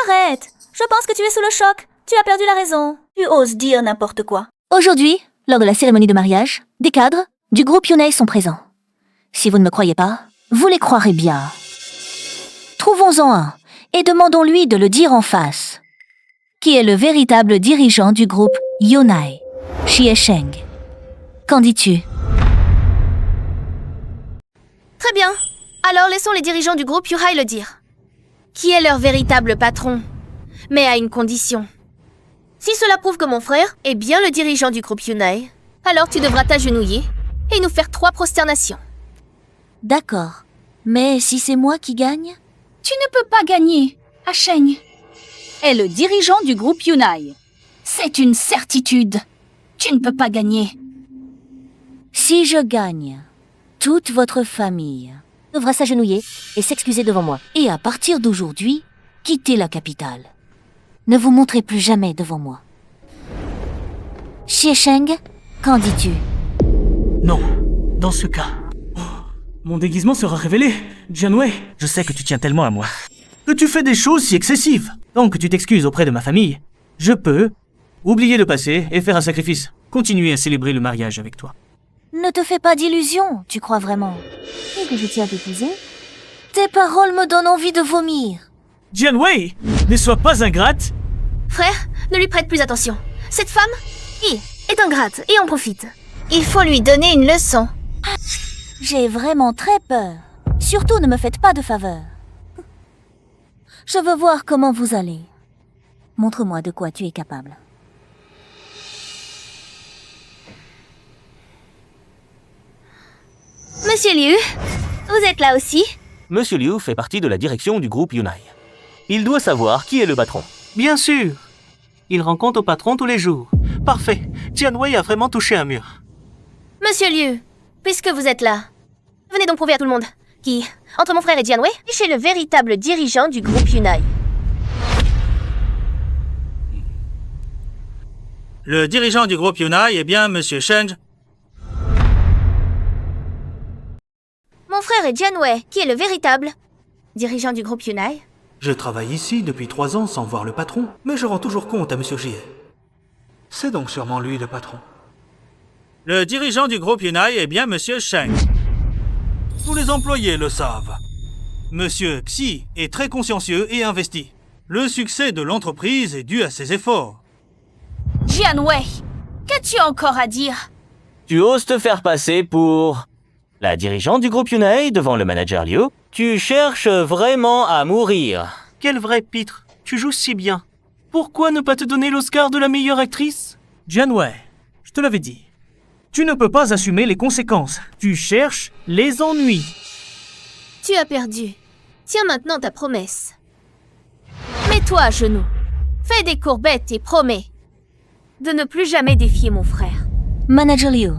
B: Arrête! Je pense que tu es sous le choc. Tu as perdu la raison. Tu oses dire n'importe quoi.
A: Aujourd'hui, lors de la cérémonie de mariage, des cadres du groupe Yunhai sont présents. Si vous ne me croyez pas, vous les croirez bien. Trouvons-en un et demandons-lui de le dire en face. Qui est le véritable dirigeant du groupe Yunhai, Xie Sheng? Qu'en dis-tu?
C: Très bien. Alors laissons les dirigeants du groupe Yunhai le dire. Qui est leur véritable patron? Mais à une condition. Si cela prouve que mon frère est bien le dirigeant du groupe Yunhai, alors tu devras t'agenouiller et nous faire 3 prosternations.
A: D'accord. Mais si c'est moi qui gagne?
I: Tu ne peux pas gagner. Sheng est le dirigeant du groupe Yunhai. C'est une certitude. Tu ne peux pas gagner.
A: Si je gagne, toute votre famille devra s'agenouiller et s'excuser devant moi. Et à partir d'aujourd'hui, quittez la capitale. Ne vous montrez plus jamais devant moi. Xie Sheng, qu'en dis-tu?
D: non, dans ce cas. Mon déguisement sera révélé. Jianwei, je sais que tu tiens tellement à moi. Que tu fais des choses si excessives. Tant que tu t'excuses auprès de ma famille, je peux oublier le passé et faire un sacrifice. Continuer à célébrer le mariage avec toi.
A: Ne te fais pas d'illusions, tu crois vraiment? Et que je tiens à t'épouser? Tes paroles me donnent envie de vomir.
D: Jianwei, ne sois pas ingrate.
C: Frère, ne lui prête plus attention. Cette femme, est ingrate et en profite. Il faut lui donner une leçon.
A: J'ai vraiment très peur. Surtout ne me faites pas de faveur. Je veux voir comment vous allez. Montre-moi de quoi tu es capable.
C: Monsieur Liu, vous êtes là aussi?
G: Monsieur Liu fait partie de la direction du groupe Yunhai. Il doit savoir qui est le patron.
H: Bien sûr. Il rend compte au patron tous les jours. Parfait. Jianwei a vraiment touché un mur.
C: Monsieur Liu, puisque vous êtes là, venez donc prouver à tout le monde qui, entre mon frère et Jianwei, est chez le véritable dirigeant du groupe Yunhai.
F: Le dirigeant du groupe Yunhai est bien Monsieur Sheng.
C: Mon frère est Jianwei, qui est le véritable dirigeant du groupe Yunhai.
F: Je travaille ici depuis 3 ans sans voir le patron, mais je rends toujours compte à Monsieur Jie. C'est donc sûrement lui le patron. Le dirigeant du groupe Yunhai est bien Monsieur Sheng. Tous les employés le savent. Monsieur Xi est très consciencieux et investi. Le succès de l'entreprise est dû à ses efforts.
I: Jianwei, qu'as-tu encore à dire?
G: Tu oses te faire passer pour la dirigeante du groupe Yunhai devant le manager Liu? Tu cherches vraiment à mourir.
H: Quel vrai pitre. Tu joues si bien. Pourquoi ne pas te donner l'Oscar de la meilleure actrice?
D: Jianwei, je te l'avais dit. Tu ne peux pas assumer les conséquences. Tu cherches les ennuis.
C: Tu as perdu. Tiens maintenant ta promesse. Mets-toi à genoux. Fais des courbettes et promets de ne plus jamais défier mon frère.
A: Manager Liu,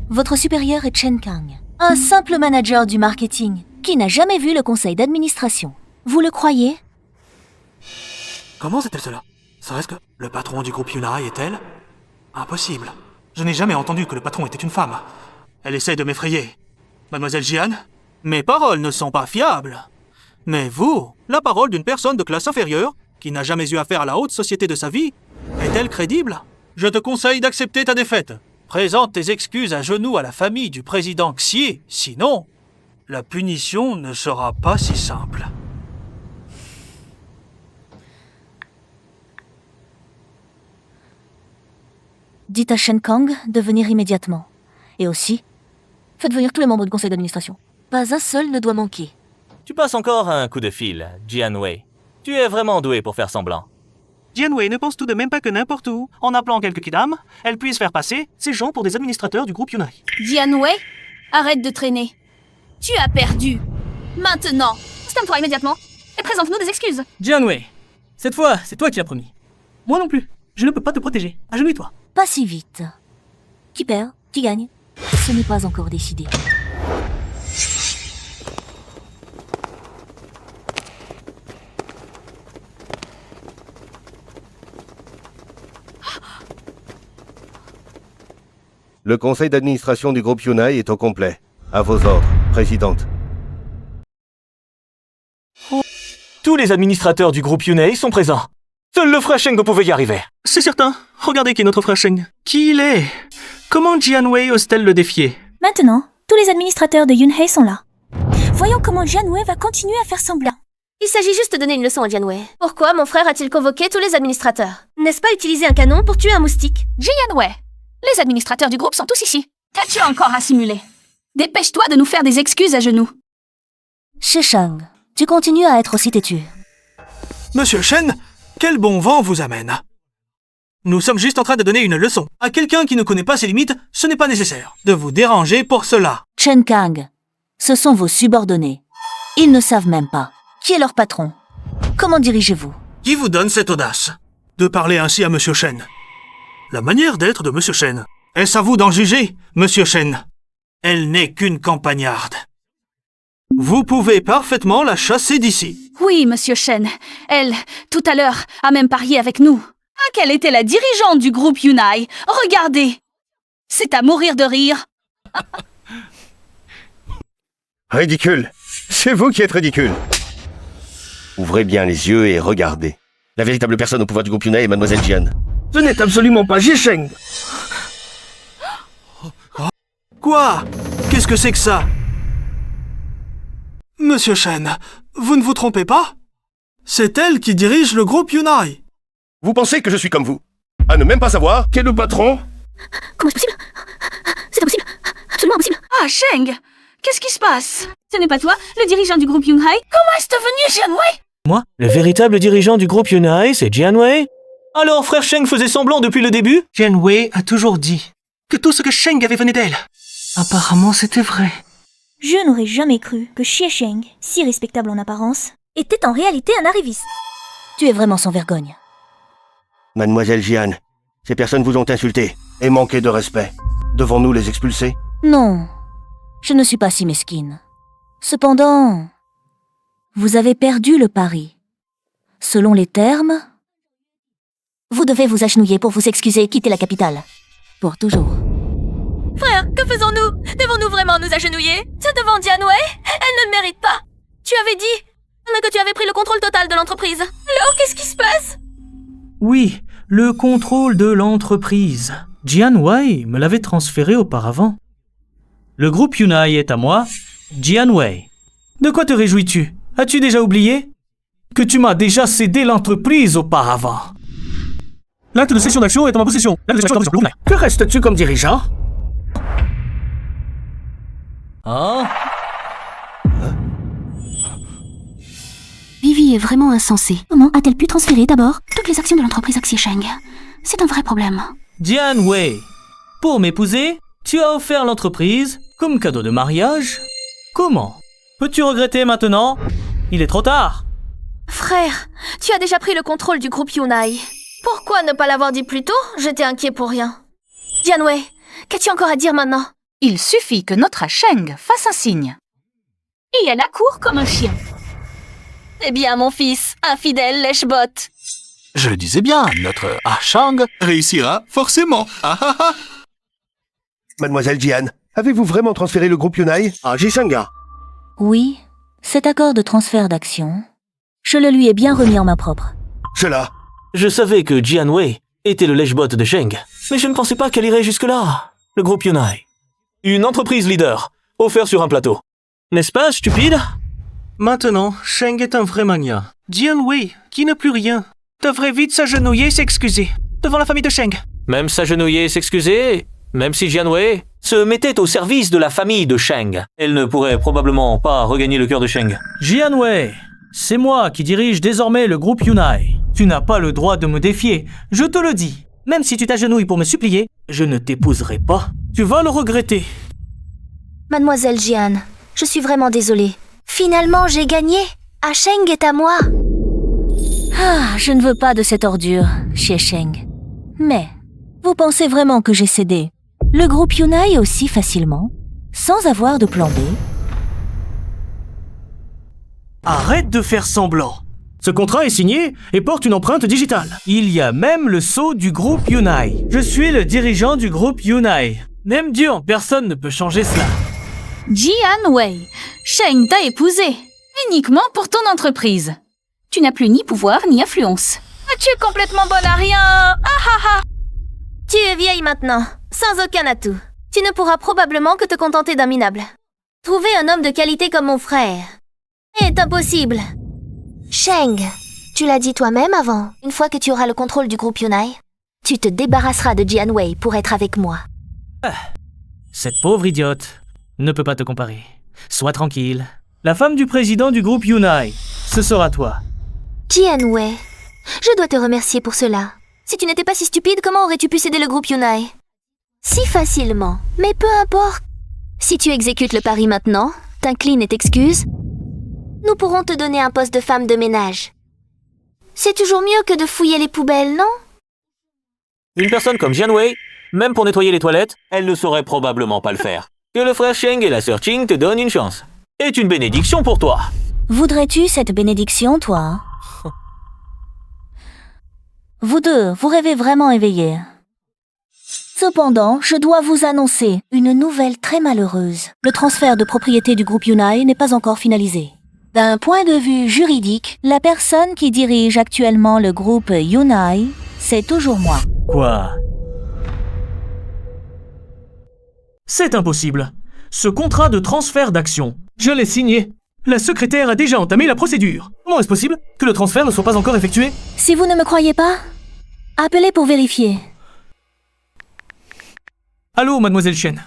A: votre supérieur est Chen Kang, un simple manager du marketing qui n'a jamais vu le conseil d'administration. Vous le croyez?
F: Comment sait-elle cela? Serait-ce que le patron du groupe Yunhai est elle? Impossible. Je n'ai jamais entendu que le patron était une femme. Elle essaie de m'effrayer. Mademoiselle Jian, mes paroles ne sont pas fiables. Mais vous, la parole d'une personne de classe inférieure, qui n'a jamais eu affaire à la haute société de sa vie, est-elle crédible? Je te conseille d'accepter ta défaite. Présente tes excuses à genoux à la famille du président Xie, sinon, la punition ne sera pas si simple.
A: Dites à Shen Kang de venir immédiatement. Et aussi, faites venir tous les membres du conseil d'administration. Pas un seul ne doit manquer.
G: Tu passes encore un coup de fil, Jianwei. Tu es vraiment doué pour faire semblant.
H: Jianwei ne pense tout de même pas que n'importe où, en appelant quelques kidam, elle puisse faire passer ces gens pour des administrateurs du groupe Yunai.
I: Jianwei, arrête de traîner. Tu as perdu. Maintenant, stame-toi immédiatement et présente-nous des excuses.
D: Jianwei, cette fois, c'est toi qui l'as promis. Moi non plus. Je ne peux pas te protéger. Agenouille-toi.
A: Pas si vite. Qui perd? Qui gagne? Ce n'est pas encore décidé.
M: Le conseil d'administration du groupe Yunai est au complet. À vos ordres, présidente.
G: Tous les administrateurs du groupe Yunai sont présents. Seul le frère Sheng pouvait y arriver.
H: C'est certain. Regardez qui est notre frère Sheng. Qui il est? Comment Jianwei ose-t-elle le défier?
A: Maintenant, tous les administrateurs de Yunhei sont là. Voyons comment Jianwei va continuer à faire semblant.
C: Il s'agit juste de donner une leçon à Jianwei. Pourquoi mon frère a-t-il convoqué tous les administrateurs? N'est-ce pas utiliser un canon pour tuer un moustique?
I: Jianwei, les administrateurs du groupe sont tous ici. Qu'as-tu encore à simuler? Dépêche-toi de nous faire des excuses à genoux.
A: Shesheng, tu continues à être aussi têtu.
F: Monsieur Shen, quel bon vent vous amène. Nous sommes juste en train de donner une leçon. À quelqu'un qui ne connaît pas ses limites, ce n'est pas nécessaire de vous déranger pour cela.
A: Chen Kang, ce sont vos subordonnés. Ils ne savent même pas. Qui est leur patron? Comment dirigez-vous?
F: Qui vous donne cette audace de parler ainsi à Monsieur Shen? La manière d'être de Monsieur Shen. Est-ce à vous d'en juger, Monsieur Shen? Elle n'est qu'une campagnarde. Vous pouvez parfaitement la chasser d'ici.
I: Oui, Monsieur Shen. Elle, tout à l'heure, a même parié avec nous. Ah, qu'elle était la dirigeante du groupe Yunai. Regardez. C'est à mourir de rire.
M: Ridicule. C'est vous qui êtes ridicule. Ouvrez bien les yeux et regardez. La véritable personne au pouvoir du groupe Yunai est Mademoiselle Jian.
K: Ce n'est absolument pas Shesheng.
F: Quoi? Qu'est-ce que c'est que ça? Monsieur Shen, vous ne vous trompez pas? C'est elle qui dirige le groupe Yunai.
M: Vous pensez que je suis comme vous? À ne même pas savoir qui est le patron?
A: Comment est-ce possible? C'est impossible. Absolument impossible.
I: Ah, Sheng, qu'est-ce qui se passe? Ce n'est pas toi, le dirigeant du groupe Yunai? Comment est-ce devenu Jianwei?
G: Moi? Le véritable dirigeant du groupe Yunai, c'est Jianwei? Alors frère Sheng faisait semblant depuis le début?
H: Jianwei a toujours dit que tout ce que Sheng avait venait d'elle. Apparemment, c'était vrai.
A: Je n'aurais jamais cru que Xie Sheng, si respectable en apparence, était en réalité un arriviste. Tu es vraiment sans vergogne.
M: Mademoiselle Jian, ces personnes vous ont insulté et manqué de respect. Devons-nous les expulser?
A: Non, je ne suis pas si mesquine. Cependant, vous avez perdu le pari. Selon les termes, vous devez vous agenouiller pour vous excuser et quitter la capitale. Pour toujours.
C: Frère, que faisons-nous? Devons-nous vraiment nous agenouiller? C'est devant Jianwei? Elle ne le mérite pas. Tu avais dit que tu avais pris le contrôle total de l'entreprise. Alors, qu'est-ce qui se passe?
D: Oui, le contrôle de l'entreprise. Jianwei me l'avait transféré auparavant. Le groupe Yunai est à moi, Jianwei. De quoi te réjouis-tu? As-tu déjà oublié que tu m'as déjà cédé l'entreprise auparavant? L'acte de cession d'action est en ma possession.
K: Que restes-tu comme dirigeant?
D: Hein?
I: Vivi est vraiment insensée. Comment a-t-elle pu transférer d'abord toutes les actions de l'entreprise à Xie Sheng? C'est un vrai problème.
D: Jianwei, pour m'épouser, tu as offert l'entreprise comme cadeau de mariage? Comment? Peux-tu regretter maintenant? Il est trop tard.
C: Frère, tu as déjà pris le contrôle du groupe Yunai. Pourquoi ne pas l'avoir dit plus tôt? J'étais inquiet pour rien. Jianwei, qu'as-tu encore à dire maintenant?
I: Il suffit que notre Sheng fasse un signe. Et elle accourt comme un chien. Eh bien, mon fils, infidèle lèche-botte.
J: Je le disais bien, notre Shang réussira forcément. Ah ah ah.
M: Mademoiselle Jian, avez-vous vraiment transféré le groupe Yunai à Jisanga?
A: Oui, cet accord de transfert d'action, je le lui ai bien remis en main propre.
M: Cela.
G: Je savais que Jianwei était le lèche-bot de Sheng, mais je ne pensais pas qu'elle irait jusque-là. Le groupe Yunai. Une entreprise leader, offert sur un plateau. N'est-ce pas, stupide?
H: Maintenant, Sheng est un vrai mania. Jianwei, qui n'a plus rien, devrait vite s'agenouiller et s'excuser devant la famille de Sheng.
G: Même s'agenouiller et s'excuser, même si Jianwei, se mettait au service de la famille de Sheng. Elle ne pourrait probablement pas regagner le cœur de Sheng.
D: Jianwei, c'est moi qui dirige désormais le groupe Yunai. Tu n'as pas le droit de me défier, je te le dis. Même si tu t'agenouilles pour me supplier, je ne t'épouserai pas. Tu vas le regretter.
L: Mademoiselle Jian, je suis vraiment désolée. Finalement, j'ai gagné. Ah Sheng est à moi.
A: Ah, je ne veux pas de cette ordure, Xie Sheng. Mais, vous pensez vraiment que j'ai cédé le groupe Yunai aussi facilement, sans avoir de plan B?
D: Arrête de faire semblant. Ce contrat est signé et porte une empreinte digitale. Il y a même le sceau du groupe Yunai. Je suis le dirigeant du groupe Yunai. Même Dieu en personne ne peut changer cela.
I: Jianwei, Sheng t'a épousé, uniquement pour ton entreprise. Tu n'as plus ni pouvoir ni influence. Ah, tu es complètement bonne à rien. Ah ah ah.
C: Tu es vieille maintenant, sans aucun atout. Tu ne pourras probablement que te contenter d'un minable. Trouver un homme de qualité comme mon frère est impossible.
L: Sheng, tu l'as dit toi-même avant. Une fois que tu auras le contrôle du groupe Yunai, tu te débarrasseras de Jianwei pour être avec moi.
D: Cette pauvre idiote ne peut pas te comparer. Sois tranquille. La femme du président du groupe Yunai, ce sera toi.
L: Jianwei, je dois te remercier pour cela. Si tu n'étais pas si stupide, comment aurais-tu pu céder le groupe Yunai? Si facilement, mais peu importe. Si tu exécutes le pari maintenant, t'inclines et t'excuses, nous pourrons te donner un poste de femme de ménage. C'est toujours mieux que de fouiller les poubelles, non?
G: Une personne comme Jianwei, même pour nettoyer les toilettes, elle ne saurait probablement pas le faire. Que le frère Sheng et la sœur Qing te donnent une chance. Est une bénédiction pour toi.
A: Voudrais-tu cette bénédiction, toi? Vous deux, vous rêvez vraiment éveillés. Cependant, je dois vous annoncer une nouvelle très malheureuse. Le transfert de propriété du groupe Yunai n'est pas encore finalisé. D'un point de vue juridique, la personne qui dirige actuellement le groupe Yunai, c'est toujours moi.
D: Quoi? C'est impossible. Ce contrat de transfert d'action, je l'ai signé. La secrétaire a déjà entamé la procédure. Comment est-ce possible que le transfert ne soit pas encore effectué?
A: Si vous ne me croyez pas, appelez pour vérifier.
D: Allô, mademoiselle Chen.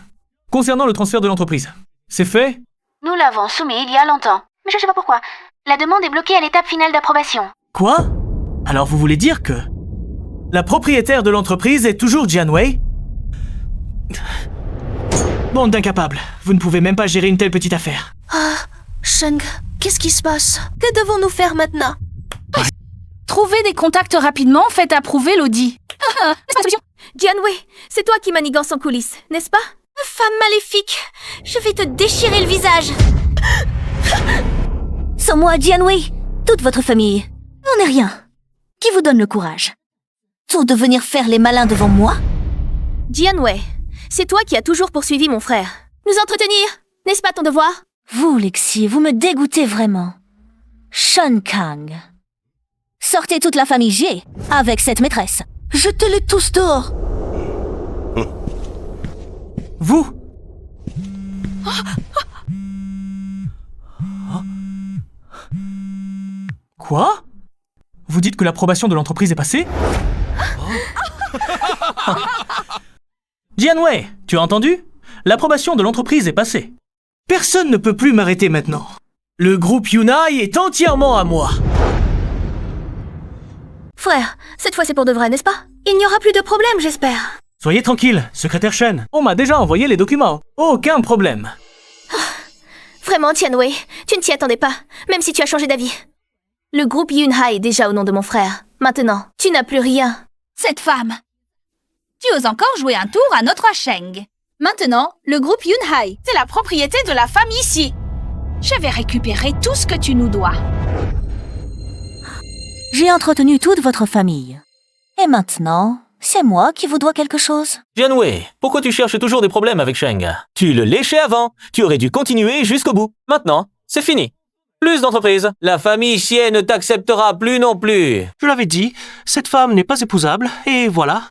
D: Concernant le transfert de l'entreprise, c'est fait?
L: Nous l'avons soumis il y a longtemps, mais je ne sais pas pourquoi. La demande est bloquée à l'étape finale d'approbation.
D: Quoi? Alors vous voulez dire que la propriétaire de l'entreprise est toujours Jianwei? Bande d'incapables, vous ne pouvez même pas gérer une telle petite affaire.
B: Ah, Sheng, qu'est-ce qui se passe? Que devons-nous faire maintenant?
I: Trouvez des contacts rapidement, faites approuver l'audit.
C: N'est-ce pas la solution? Jianwei, c'est toi qui manigance en coulisses, n'est-ce pas?
B: Femme maléfique, je vais te déchirer le visage.
A: Sans moi, Jianwei, toute votre famille, on n'est rien. Qui vous donne le courage? Pour de venir faire les malins devant moi?
C: Jianwei, c'est toi qui as toujours poursuivi mon frère. Nous entretenir, n'est-ce pas ton devoir?
A: Vous, Lexi, vous me dégoûtez vraiment. Shen Kang. Sortez toute la famille Jie avec cette maîtresse.
B: Jetez-les tous dehors.
D: Vous? Quoi? Vous dites que l'approbation de l'entreprise est passée? Jianwei, tu as entendu? L'approbation de l'entreprise est passée. Personne ne peut plus m'arrêter maintenant. Le groupe Yunai est entièrement à moi.
C: Frère, cette fois c'est pour de vrai, n'est-ce pas? Il n'y aura plus de problème, j'espère.
D: Soyez tranquille, secrétaire Shen. On m'a déjà envoyé les documents. Aucun problème.
C: Vraiment, Jianwei, tu ne t'y attendais pas, même si tu as changé d'avis. Le groupe Yunai est déjà au nom de mon frère. Maintenant, tu n'as plus rien.
I: Cette femme! Tu oses encore jouer un tour à notre Sheng. Maintenant, le groupe Yunai, c'est la propriété de la famille ici. Je vais récupérer tout ce que tu nous dois.
A: J'ai entretenu toute votre famille. Et maintenant, c'est moi qui vous dois quelque chose.
G: Jianwei, pourquoi tu cherches toujours des problèmes avec Sheng? Tu le léchais avant. Tu aurais dû continuer jusqu'au bout. Maintenant, c'est fini. Plus d'entreprise. La famille Xie ne t'acceptera plus non plus.
K: Je l'avais dit, cette femme n'est pas épousable, et voilà.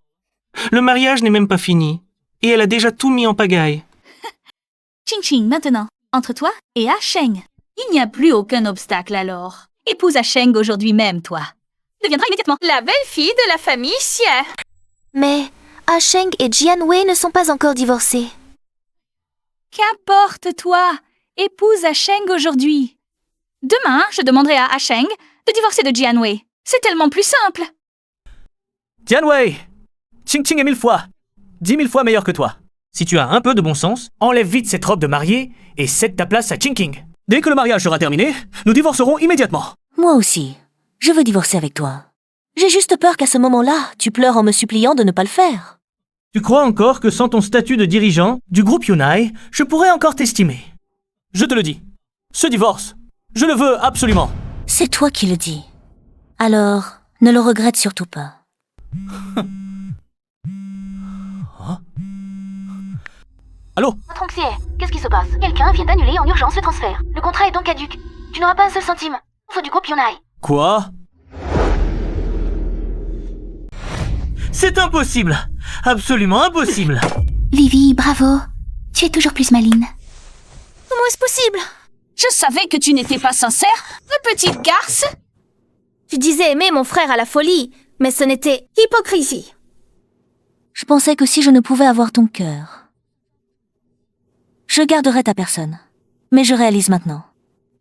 K: Le mariage n'est même pas fini. Et elle a déjà tout mis en pagaille.
I: Qing Qing, maintenant, entre toi et Ah Sheng. Il n'y a plus aucun obstacle alors. Épouse Ah Sheng aujourd'hui même, toi. Deviendra immédiatement la belle-fille de la famille Xie.
L: Mais Ah Sheng et Jianwei ne sont pas encore divorcés.
I: Qu'importe, toi. Épouse Asheng aujourd'hui. Demain, je demanderai à Asheng de divorcer de Jianwei. C'est tellement plus simple.
D: Jianwei, Qingqing est 1000 fois, 10 000 fois meilleur que toi. Si tu as un peu de bon sens, enlève vite cette robe de mariée et cède ta place à Qingqing. Dès que le mariage sera terminé, nous divorcerons immédiatement.
A: Moi aussi. Je veux divorcer avec toi. J'ai juste peur qu'à ce moment-là, tu pleures en me suppliant de ne pas le faire.
D: Tu crois encore que sans ton statut de dirigeant du groupe Yunai, je pourrais encore t'estimer? Je te le dis. Ce divorce, je le veux absolument.
A: C'est toi qui le dis. Alors, ne le regrette surtout pas.
D: Allô?
L: Patron Xier, qu'est-ce qui se passe? Quelqu'un vient d'annuler en urgence le transfert. Le contrat est donc caduc. Tu n'auras pas un seul centime. Faut du groupe Yunai.
D: Quoi? C'est impossible. Absolument impossible.
I: Vivi, bravo. Tu es toujours plus maline. Comment est-ce possible? Je savais que tu n'étais pas sincère, ma petite garce.
C: Tu disais aimer mon frère à la folie, mais ce n'était qu'hypocrisie.
A: Je pensais que si je ne pouvais avoir ton cœur, je garderais ta personne. Mais je réalise maintenant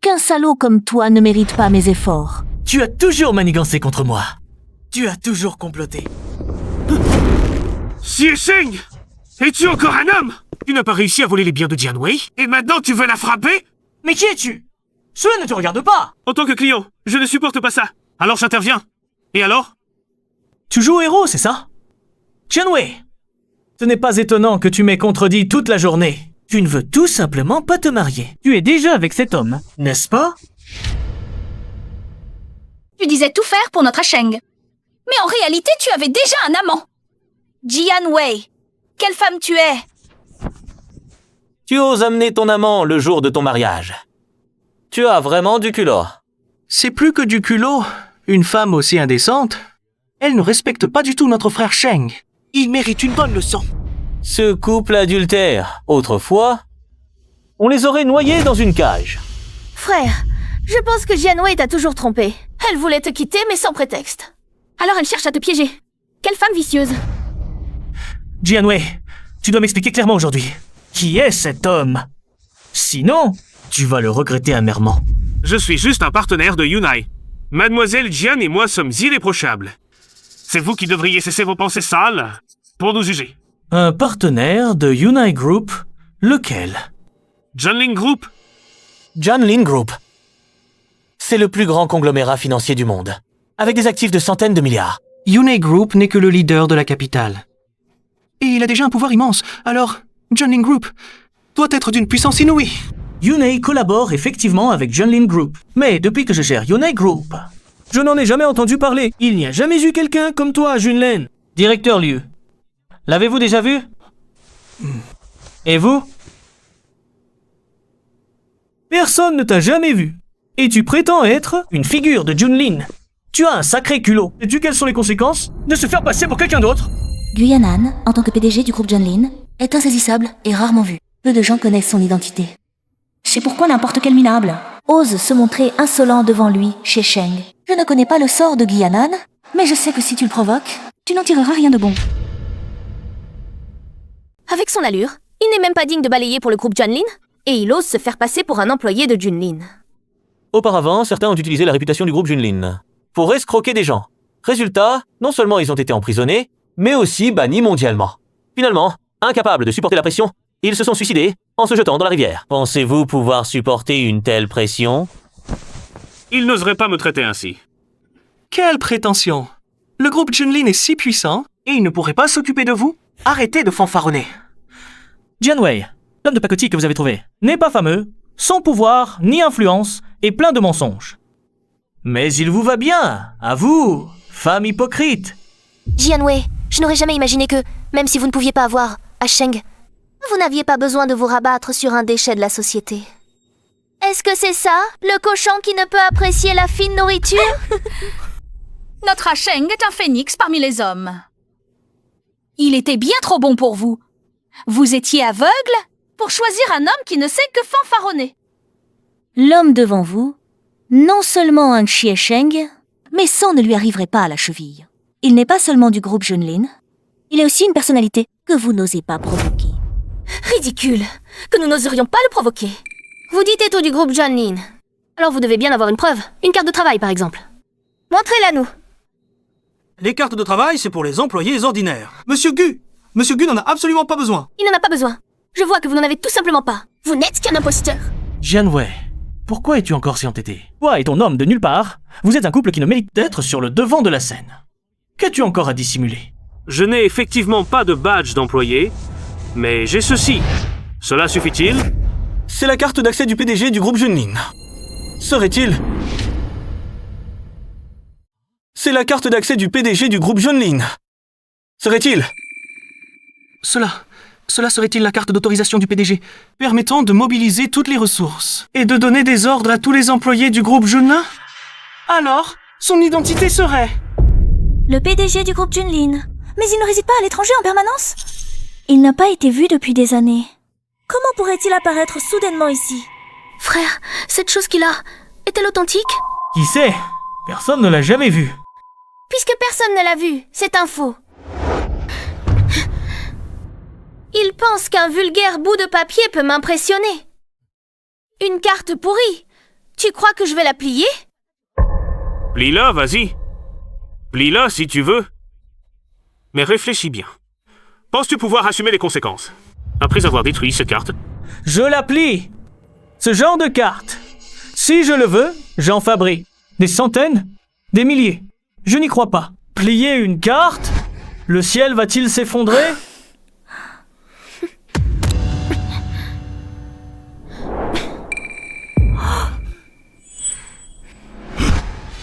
A: qu'un salaud comme toi ne mérite pas mes efforts.
D: Tu as toujours manigancé contre moi. Tu as toujours comploté.
E: Xie Sheng! Es-tu encore un homme? Tu n'as pas réussi à voler les biens de Jianwei, et maintenant tu veux la frapper?
D: Mais qui es-tu? Cela ne te regarde pas.
E: En tant que client, je ne supporte pas ça. Alors j'interviens. Et alors?
D: Tu joues au héros, c'est ça? Jianwei, ce n'est pas étonnant que tu m'aies contredit toute la journée. Tu ne veux tout simplement pas te marier. Tu es déjà avec cet homme, n'est-ce pas?
I: Tu disais tout faire pour notre Asheng. Mais en réalité, tu avais déjà un amant. Jianwei, quelle femme tu es?
G: Tu oses amener ton amant le jour de ton mariage. Tu as vraiment du culot.
K: C'est plus que du culot. Une femme aussi indécente. Elle ne respecte pas du tout notre frère Sheng. Il mérite une bonne leçon.
G: Ce couple adultère, autrefois, on les aurait noyés dans une cage.
C: Frère, je pense que Jianwei t'a toujours trompé. Elle voulait te quitter, mais sans prétexte. Alors elle cherche à te piéger. Quelle femme vicieuse.
D: Jianwei, tu dois m'expliquer clairement aujourd'hui. Qui est cet homme? Sinon, tu vas le regretter amèrement.
E: Je suis juste un partenaire de Yunai. Mademoiselle Jian et moi sommes irréprochables. C'est vous qui devriez cesser vos pensées sales pour nous juger.
D: Un partenaire de Yunai Group? Lequel?
E: Jianling Group.
G: Jianling Group. C'est le plus grand conglomérat financier du monde, avec des actifs de centaines de milliards.
K: Yunai Group n'est que le leader de la capitale. Et il a déjà un pouvoir immense, alors Jianling Group doit être d'une puissance inouïe.
D: Yunai collabore effectivement avec Jianling Group. Mais depuis que je gère Yunai Group, je n'en ai jamais entendu parler. Il n'y a jamais eu quelqu'un comme toi, Junlin. Directeur Liu. L'avez-vous déjà vu? Et vous? Personne ne t'a jamais vu. Et tu prétends être une figure de Junlin. Tu as un sacré culot. Sais-tu quelles sont les conséquences de se faire passer pour quelqu'un d'autre?
A: Guyanan, en tant que PDG du groupe Junlin, est insaisissable et rarement vu. Peu de gens connaissent son identité. C'est pourquoi n'importe quel minable ose se montrer insolent devant lui, chez Sheng. Je ne connais pas le sort de Guyanan, mais je sais que si tu le provoques, tu n'en tireras rien de bon.
C: Avec son allure, il n'est même pas digne de balayer pour le groupe Junlin, et il ose se faire passer pour un employé de Junlin.
G: Auparavant, certains ont utilisé la réputation du groupe Junlin pour escroquer des gens. Résultat, non seulement ils ont été emprisonnés, mais aussi bannis mondialement. Finalement, incapables de supporter la pression, ils se sont suicidés en se jetant dans la rivière. Pensez-vous pouvoir supporter une telle pression?
E: Il n'oserait pas me traiter ainsi.
K: Quelle prétention! Le groupe Junlin est si puissant, et il ne pourrait pas s'occuper de vous? Arrêtez de fanfaronner.
D: Jianwei, l'homme de pacotille que vous avez trouvé, n'est pas fameux, sans pouvoir ni influence et plein de mensonges. Mais il vous va bien, à vous, femme hypocrite.
L: Jianwei, je n'aurais jamais imaginé que, même si vous ne pouviez pas avoir Asheng, vous n'aviez pas besoin de vous rabattre sur un déchet de la société. Est-ce que c'est ça, le cochon qui ne peut apprécier la fine nourriture?
I: Notre Asheng est un phénix parmi les hommes. Il était bien trop bon pour vous. Vous étiez aveugle pour choisir un homme qui ne sait que fanfaronner.
A: L'homme devant vous, non seulement un Xie Sheng, mais sang ne lui arriverait pas à la cheville. Il n'est pas seulement du groupe Junlin, il est aussi une personnalité que vous n'osez pas provoquer.
C: Ridicule. Que nous n'oserions pas le provoquer. Vous dites être du groupe Junlin. Alors vous devez bien avoir une preuve. Une carte de travail, par exemple. Montrez-la nous.
F: Les cartes de travail, c'est pour les employés ordinaires. Monsieur Gu n'en a absolument pas besoin.
C: Il n'en a pas besoin. Je vois que vous n'en avez tout simplement pas. Vous n'êtes qu'un imposteur.
D: Jianwei, pourquoi es-tu encore si entêté? Toi et ton homme de nulle part, vous êtes un couple qui ne mérite d'être sur le devant de la scène. Qu'as-tu encore à dissimuler?
E: Je n'ai effectivement pas de badge d'employé, mais j'ai ceci. Cela suffit-il?
G: C'est la carte d'accès du PDG du groupe Junlin. Serait-il... C'est la carte d'accès du PDG du groupe Junlin. Serait-il...
H: Cela serait-il la carte d'autorisation du PDG, permettant de mobiliser toutes les ressources et de donner des ordres à tous les employés du groupe Junlin? Alors, son identité serait...
A: Le PDG du groupe Junlin. Mais il ne réside pas à l'étranger en permanence? Il n'a pas été vu depuis des années. Comment pourrait-il apparaître soudainement ici?
C: Frère, cette chose qu'il a, est-elle authentique?
D: Qui sait? Personne ne l'a jamais vu.
C: Puisque personne ne l'a vu, c'est un faux. Il pense qu'un vulgaire bout de papier peut m'impressionner. Une carte pourrie. Tu crois que je vais la plier?
E: Plie-la, vas-y. Plie-la si tu veux. Mais réfléchis bien. Penses-tu pouvoir assumer les conséquences? Après avoir détruit cette carte?
D: Je la plie. Ce genre de carte. Si je le veux, j'en fabrique. Des centaines? Des milliers. Je n'y crois pas. Plier une carte? Le ciel va-t-il s'effondrer?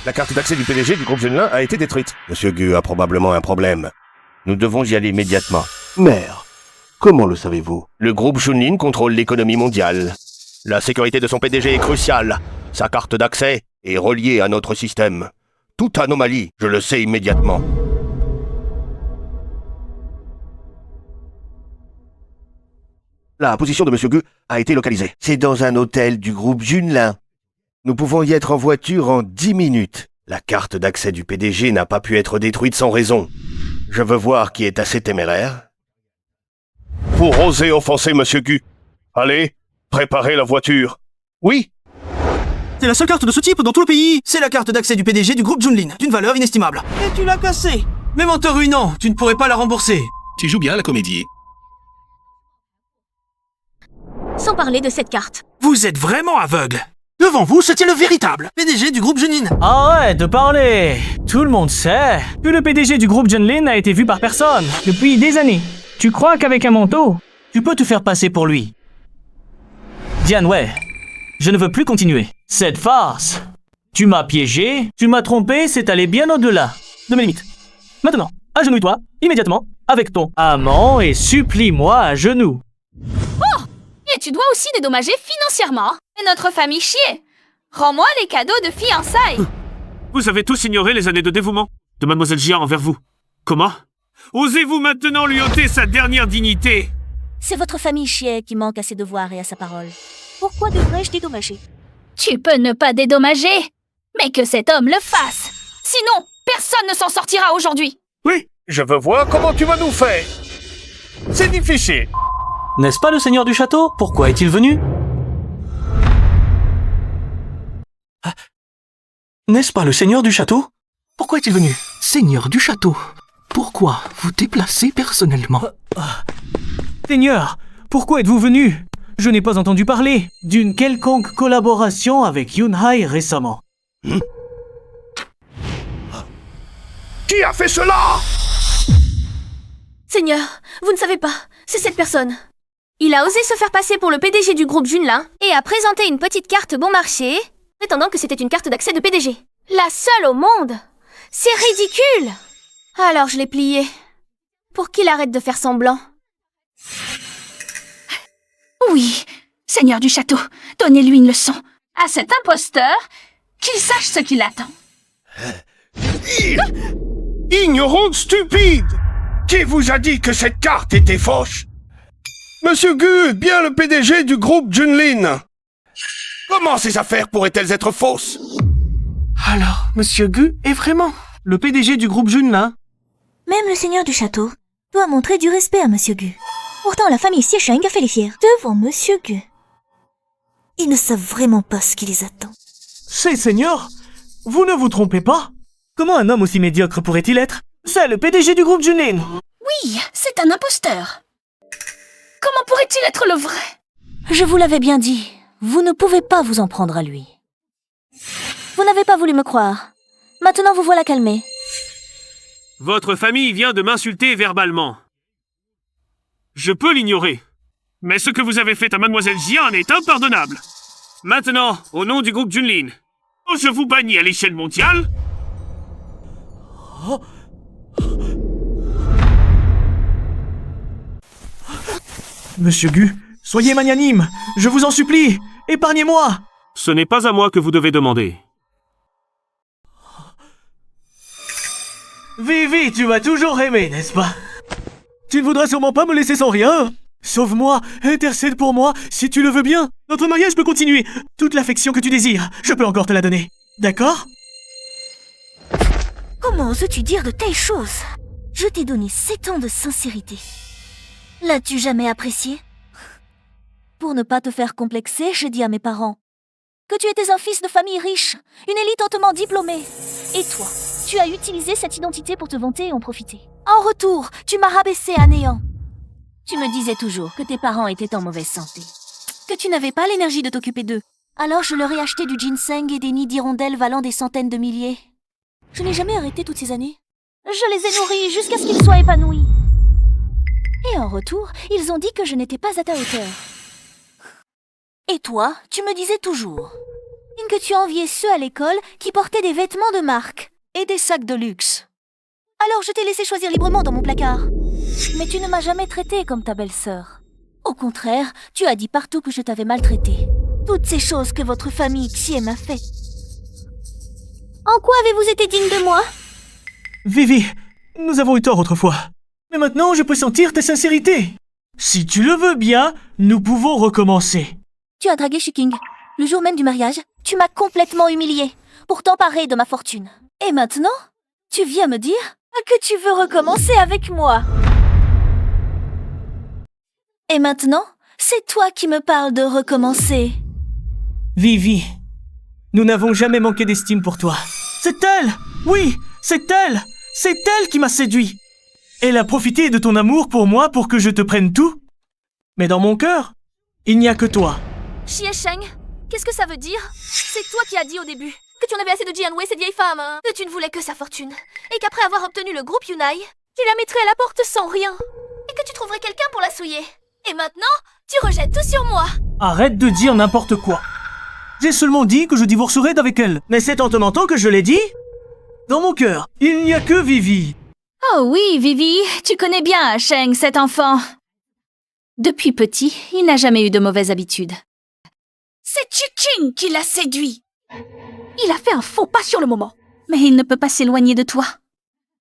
M: La carte d'accès du PDG du groupe Junlin a été détruite. Monsieur Gu a probablement un problème. Nous devons y aller immédiatement.
N: Mère, comment le savez-vous?
M: Le groupe Junlin contrôle l'économie mondiale. La sécurité de son PDG est cruciale. Sa carte d'accès est reliée à notre système. Toute anomalie, je le sais immédiatement. La position de Monsieur Gu a été localisée.
N: C'est dans un hôtel du groupe Junlin.
M: Nous pouvons y être en voiture en 10 minutes. La carte d'accès du PDG n'a pas pu être détruite sans raison. Je veux voir qui est assez téméraire pour oser offenser Monsieur Gu. Allez, préparez la voiture. Oui?
F: C'est la seule carte de ce type dans tout le pays. C'est la carte d'accès du PDG du groupe Junlin, d'une valeur inestimable. Et tu l'as cassée. Même en te ruinant, tu ne pourrais pas la rembourser.
J: Tu joues bien la comédie.
C: Sans parler de cette carte.
F: Vous êtes vraiment aveugle. Devant vous, c'était le véritable PDG du groupe Junlin.
D: Arrête de parler. Tout le monde sait que le PDG du groupe Junlin n'a été vu par personne depuis des années. Tu crois qu'avec un manteau, tu peux te faire passer pour lui? Jianwei, je ne veux plus continuer. Cette farce. Tu m'as piégé, tu m'as trompé, c'est allé bien au-delà de mes limites. Maintenant, agenouille-toi, immédiatement, avec ton amant et supplie-moi à genoux.
I: Oh! Et tu dois aussi dédommager financièrement. Et notre famille chier. Rends-moi les cadeaux de fiançailles.
E: Vous avez tous ignoré les années de dévouement de Mademoiselle Jia envers vous. Comment? Osez-vous maintenant lui ôter sa dernière dignité?
A: C'est votre famille chier qui manque à ses devoirs et à sa parole. Pourquoi devrais-je dédommager?
I: Tu peux ne pas dédommager, mais que cet homme le fasse. Sinon, personne ne s'en sortira aujourd'hui.
M: Oui, je veux voir comment tu vas nous faire. C'est difficile.
G: N'est-ce pas le seigneur du château? Pourquoi est-il venu? N'est-ce pas le seigneur du château?
H: Pourquoi est-il venu? Seigneur du château, pourquoi vous déplacez personnellement?
D: Seigneur, pourquoi êtes-vous venu? Je n'ai pas entendu parler d'une quelconque collaboration avec Yunhai récemment.
M: Qui a fait cela?
C: Seigneur, vous ne savez pas, c'est cette personne. Il a osé se faire passer pour le PDG du groupe Junlin et a présenté une petite carte bon marché, prétendant que c'était une carte d'accès de PDG. La seule au monde. C'est ridicule. Alors je l'ai plié. Pour qu'il arrête de faire semblant.
I: Oui, seigneur du château, donnez-lui une leçon. À cet imposteur, qu'il sache ce qui l'attend.
M: Ignorante stupide! Qui vous a dit que cette carte était fausse? Monsieur Gu est bien le PDG du groupe Junlin. Comment ces affaires pourraient-elles être fausses?
H: Alors, Monsieur Gu est vraiment le PDG du groupe Junlin?
A: Même le seigneur du château doit montrer du respect à Monsieur Gu.
B: Pourtant, la famille Xiesheng a fait les fiers devant Monsieur Gu. Ils ne savent vraiment pas ce qui les attend.
D: Ces seigneurs, vous ne vous trompez pas? Comment un homme aussi médiocre pourrait-il être? C'est le PDG du groupe Junlin.
I: Oui, c'est un imposteur. Comment pourrait-il être le vrai?
A: Je vous l'avais bien dit, vous ne pouvez pas vous en prendre à lui. Vous n'avez pas voulu me croire. Maintenant vous voilà calmé.
E: Votre famille vient de m'insulter verbalement. Je peux l'ignorer. Mais ce que vous avez fait à Mademoiselle Jian est impardonnable. Maintenant, au nom du groupe Junlin, je vous bannis à l'échelle mondiale.
D: Monsieur Gu, soyez magnanime, je vous en supplie, épargnez-moi.
E: Ce n'est pas à moi que vous devez demander.
D: Vivi, tu m'as toujours aimé, n'est-ce pas? Tu ne voudras sûrement pas me laisser sans rien. Sauve-moi, intercède pour moi, si tu le veux bien. Notre mariage peut continuer. Toute l'affection que tu désires, je peux encore te la donner. D'accord?
A: Comment oses-tu dire de telles choses? Je t'ai donné 7 ans de sincérité. L'as-tu jamais apprécié? Pour ne pas te faire complexer, je dis à mes parents que tu étais un fils de famille riche, une élite hautement diplômée. Et toi, tu as utilisé cette identité pour te vanter et en profiter. En retour, tu m'as rabaissé à néant. Tu me disais toujours que tes parents étaient en mauvaise santé, que tu n'avais pas l'énergie de t'occuper d'eux. Alors je leur ai acheté du ginseng et des nids d'hirondelles valant des centaines de milliers. Je n'ai jamais arrêté toutes ces années. Je les ai nourris jusqu'à ce qu'ils soient épanouis. Et en retour, ils ont dit que je n'étais pas à ta hauteur. Et toi, tu me disais toujours que tu enviais ceux à l'école qui portaient des vêtements de marque et des sacs de luxe. Alors je t'ai laissé choisir librement dans mon placard. Mais tu ne m'as jamais traitée comme ta belle-sœur. Au contraire, tu as dit partout que je t'avais maltraitée. Toutes ces choses que votre famille Xie m'a fait. En quoi avez-vous été digne de moi?
D: Vivi, nous avons eu tort autrefois. Mais maintenant, je peux sentir ta sincérité. Si tu le veux bien, nous pouvons recommencer.
A: Tu as dragué Shuking. Le jour même du mariage, tu m'as complètement humiliée pour t'emparer de ma fortune. Et maintenant, tu viens me dire que tu veux recommencer avec moi. Et maintenant, c'est toi qui me parles de recommencer.
D: Vivi, nous n'avons jamais manqué d'estime pour toi. C'est elle! Oui, c'est elle! C'est elle qui m'a séduit! Elle a profité de ton amour pour moi pour que je te prenne tout. Mais dans mon cœur, il n'y a que toi.
C: Xiesheng, qu'est-ce que ça veut dire? C'est toi qui as dit au début que tu en avais assez de Jianwei, cette vieille femme, hein, que tu ne voulais que sa fortune, et qu'après avoir obtenu le groupe Yunai, tu la mettrais à la porte sans rien, et que tu trouverais quelqu'un pour la souiller. Et maintenant, tu rejettes tout sur moi.
D: Arrête de dire n'importe quoi. J'ai seulement dit que je divorcerais d'avec elle. Mais c'est en te mentant que je l'ai dit. Dans mon cœur, il n'y a que Vivi.
I: Oh oui, Vivi, tu connais bien Sheng, cet enfant. Depuis petit, il n'a jamais eu de mauvaises habitudes. C'est Chuching qui l'a séduit. Il a fait un faux pas sur le moment, mais il ne peut pas s'éloigner de toi.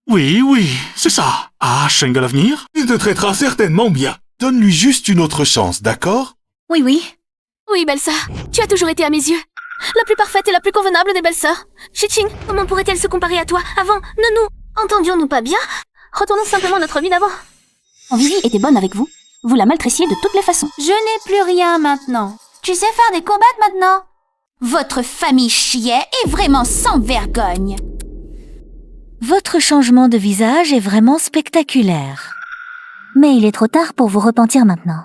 J: Oui, c'est ça. Ah, Sheng à l'avenir, il te traitera certainement bien. Donne-lui juste une autre chance, d'accord?
C: Oui. Oui, belle-sœur, tu as toujours été à mes yeux la plus parfaite et la plus convenable des belles-sœurs. Chuching, comment pourrait-elle se comparer à toi? Avant, ne nous entendions-nous pas bien? Retournons simplement à notre vie d'avant.
A: Quand Vivi était bonne avec vous, vous la maltraissiez de toutes les façons.
B: Je n'ai plus rien maintenant. Tu sais faire des combats maintenant? Votre famille Xie est vraiment sans vergogne.
A: Votre changement de visage est vraiment spectaculaire. Mais il est trop tard pour vous repentir maintenant.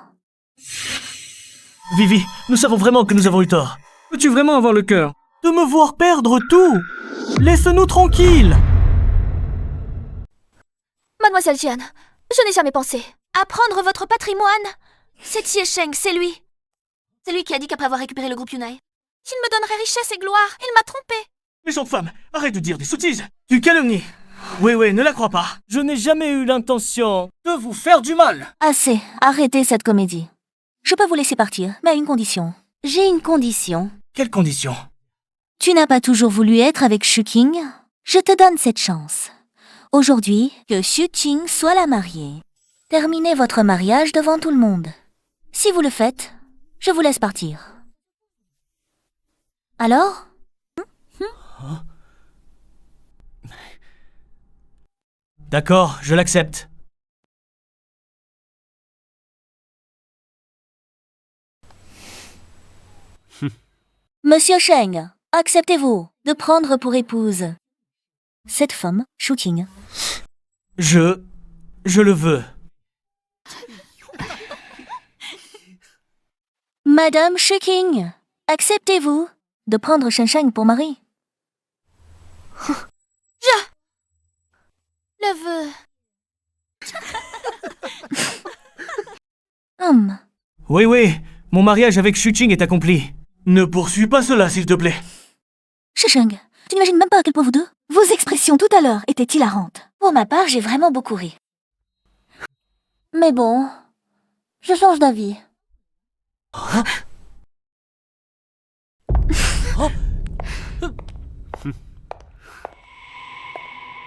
D: Vivi, nous savons vraiment que nous avons eu tort. Peux-tu vraiment avoir le cœur de me voir perdre tout? Laisse-nous tranquilles.
C: Mademoiselle Jian, je n'ai jamais pensé à prendre votre patrimoine. C'est Xiesheng, c'est lui. C'est lui qui a dit qu'après avoir récupéré le groupe Yunai, qu'il me donnerait richesse et gloire. Il m'a trompé.
D: Méchante femme, arrête de dire des sottises. Tu calomnies. Oui, ne la crois pas. Je n'ai jamais eu l'intention de vous faire du mal.
A: Assez, arrêtez cette comédie. Je peux vous laisser partir, mais à une condition. J'ai une condition.
D: Quelle condition?
A: Tu n'as pas toujours voulu être avec Shuking? Je te donne cette chance. Aujourd'hui, que Shuking soit la mariée. Terminez votre mariage devant tout le monde. Si vous le faites, je vous laisse partir. Alors?
D: D'accord, je l'accepte.
A: Monsieur Sheng, acceptez-vous de prendre pour épouse cette femme, Shuqing?
D: Je le veux.
A: Madame Shuqing, acceptez-vous de prendre Shen Sheng pour mari?
C: Le veux.
D: Oui, mon mariage avec Shuqing est accompli. Ne poursuis pas cela, s'il te plaît.
A: Shen Sheng, tu n'imagines même pas à quel point vous deux, vos expressions tout à l'heure étaient hilarantes. Pour ma part, j'ai vraiment beaucoup ri. Mais bon, je change d'avis.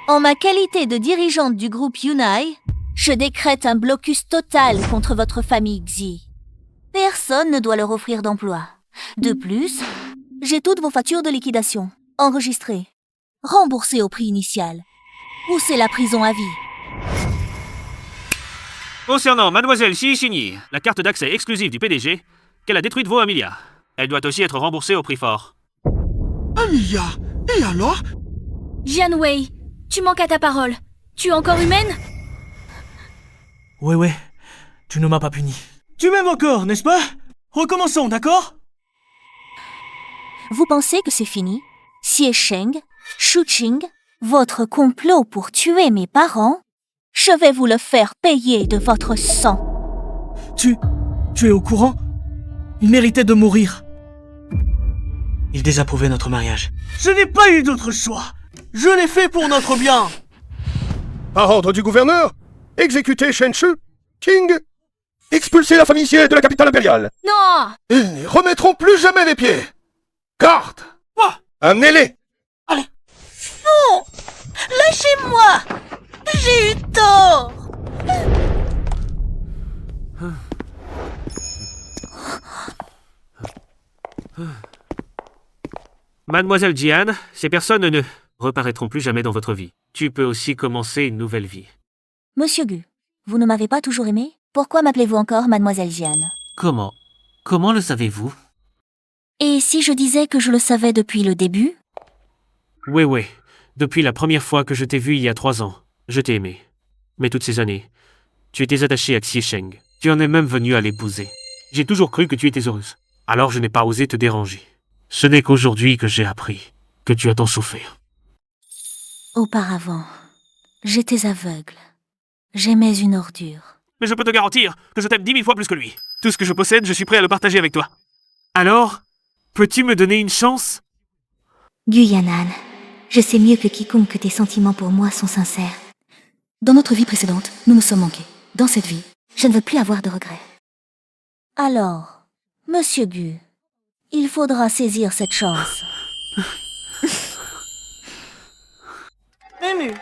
A: En ma qualité de dirigeante du groupe Yunai, je décrète un blocus total contre votre famille Xi. Personne ne doit leur offrir d'emploi. De plus, j'ai toutes vos factures de liquidation, enregistrées, remboursées au prix initial. Ou c'est la prison à vie.
E: Concernant Mademoiselle Xi Xinyi, la carte d'accès exclusive du PDG, qu'elle a détruite vaut 1 milliard. Elle doit aussi être remboursée au prix fort.
F: 1 milliard? Et alors?
I: Jianwei, tu manques à ta parole. Tu es encore humaine?
D: Ouais, tu ne m'as pas puni. Tu m'aimes encore, n'est-ce pas? Recommençons, d'accord?
A: Vous pensez que c'est fini? Xie Sheng, Shuqing, votre complot pour tuer mes parents? Je vais vous le faire payer de votre sang.
D: Tu es au courant? Il méritait de mourir. Il désapprouvait notre mariage. Je n'ai pas eu d'autre choix. Je l'ai fait pour notre bien.
M: Par ordre du gouverneur, exécutez Shen Shuqing. Expulsez la famille Xie de la capitale impériale.
I: Non!
M: Ils n'y remettront plus jamais les pieds. Garde! Amenez-les!
B: Non! Lâchez-moi! J'ai eu tort!
E: Mademoiselle Jian, ces personnes ne reparaîtront plus jamais dans votre vie. Tu peux aussi commencer une nouvelle vie.
A: Monsieur Gu, vous ne m'avez pas toujours aimé? Pourquoi m'appelez-vous encore Mademoiselle Jian?
K: Comment le savez-vous?
A: Et si je disais que je le savais depuis le début?
E: Oui. Depuis la première fois que je t'ai vu il y a 3 ans, je t'ai aimé. Mais toutes ces années, tu étais attachée à Xie Sheng. Tu en es même venue à l'épouser. J'ai toujours cru que tu étais heureuse. Alors je n'ai pas osé te déranger. Ce n'est qu'aujourd'hui que j'ai appris que tu as tant souffert.
A: Auparavant, j'étais aveugle. J'aimais une ordure.
E: Mais je peux te garantir que je t'aime 10 000 fois plus que lui. Tout ce que je possède, je suis prêt à le partager avec toi. Alors, peux-tu me donner une chance?
A: Gu Yanan, je sais mieux que quiconque que tes sentiments pour moi sont sincères. Dans notre vie précédente, nous nous sommes manqués. Dans cette vie, je ne veux plus avoir de regrets. Alors, Monsieur Gu, il faudra saisir cette chance.
B: Ému,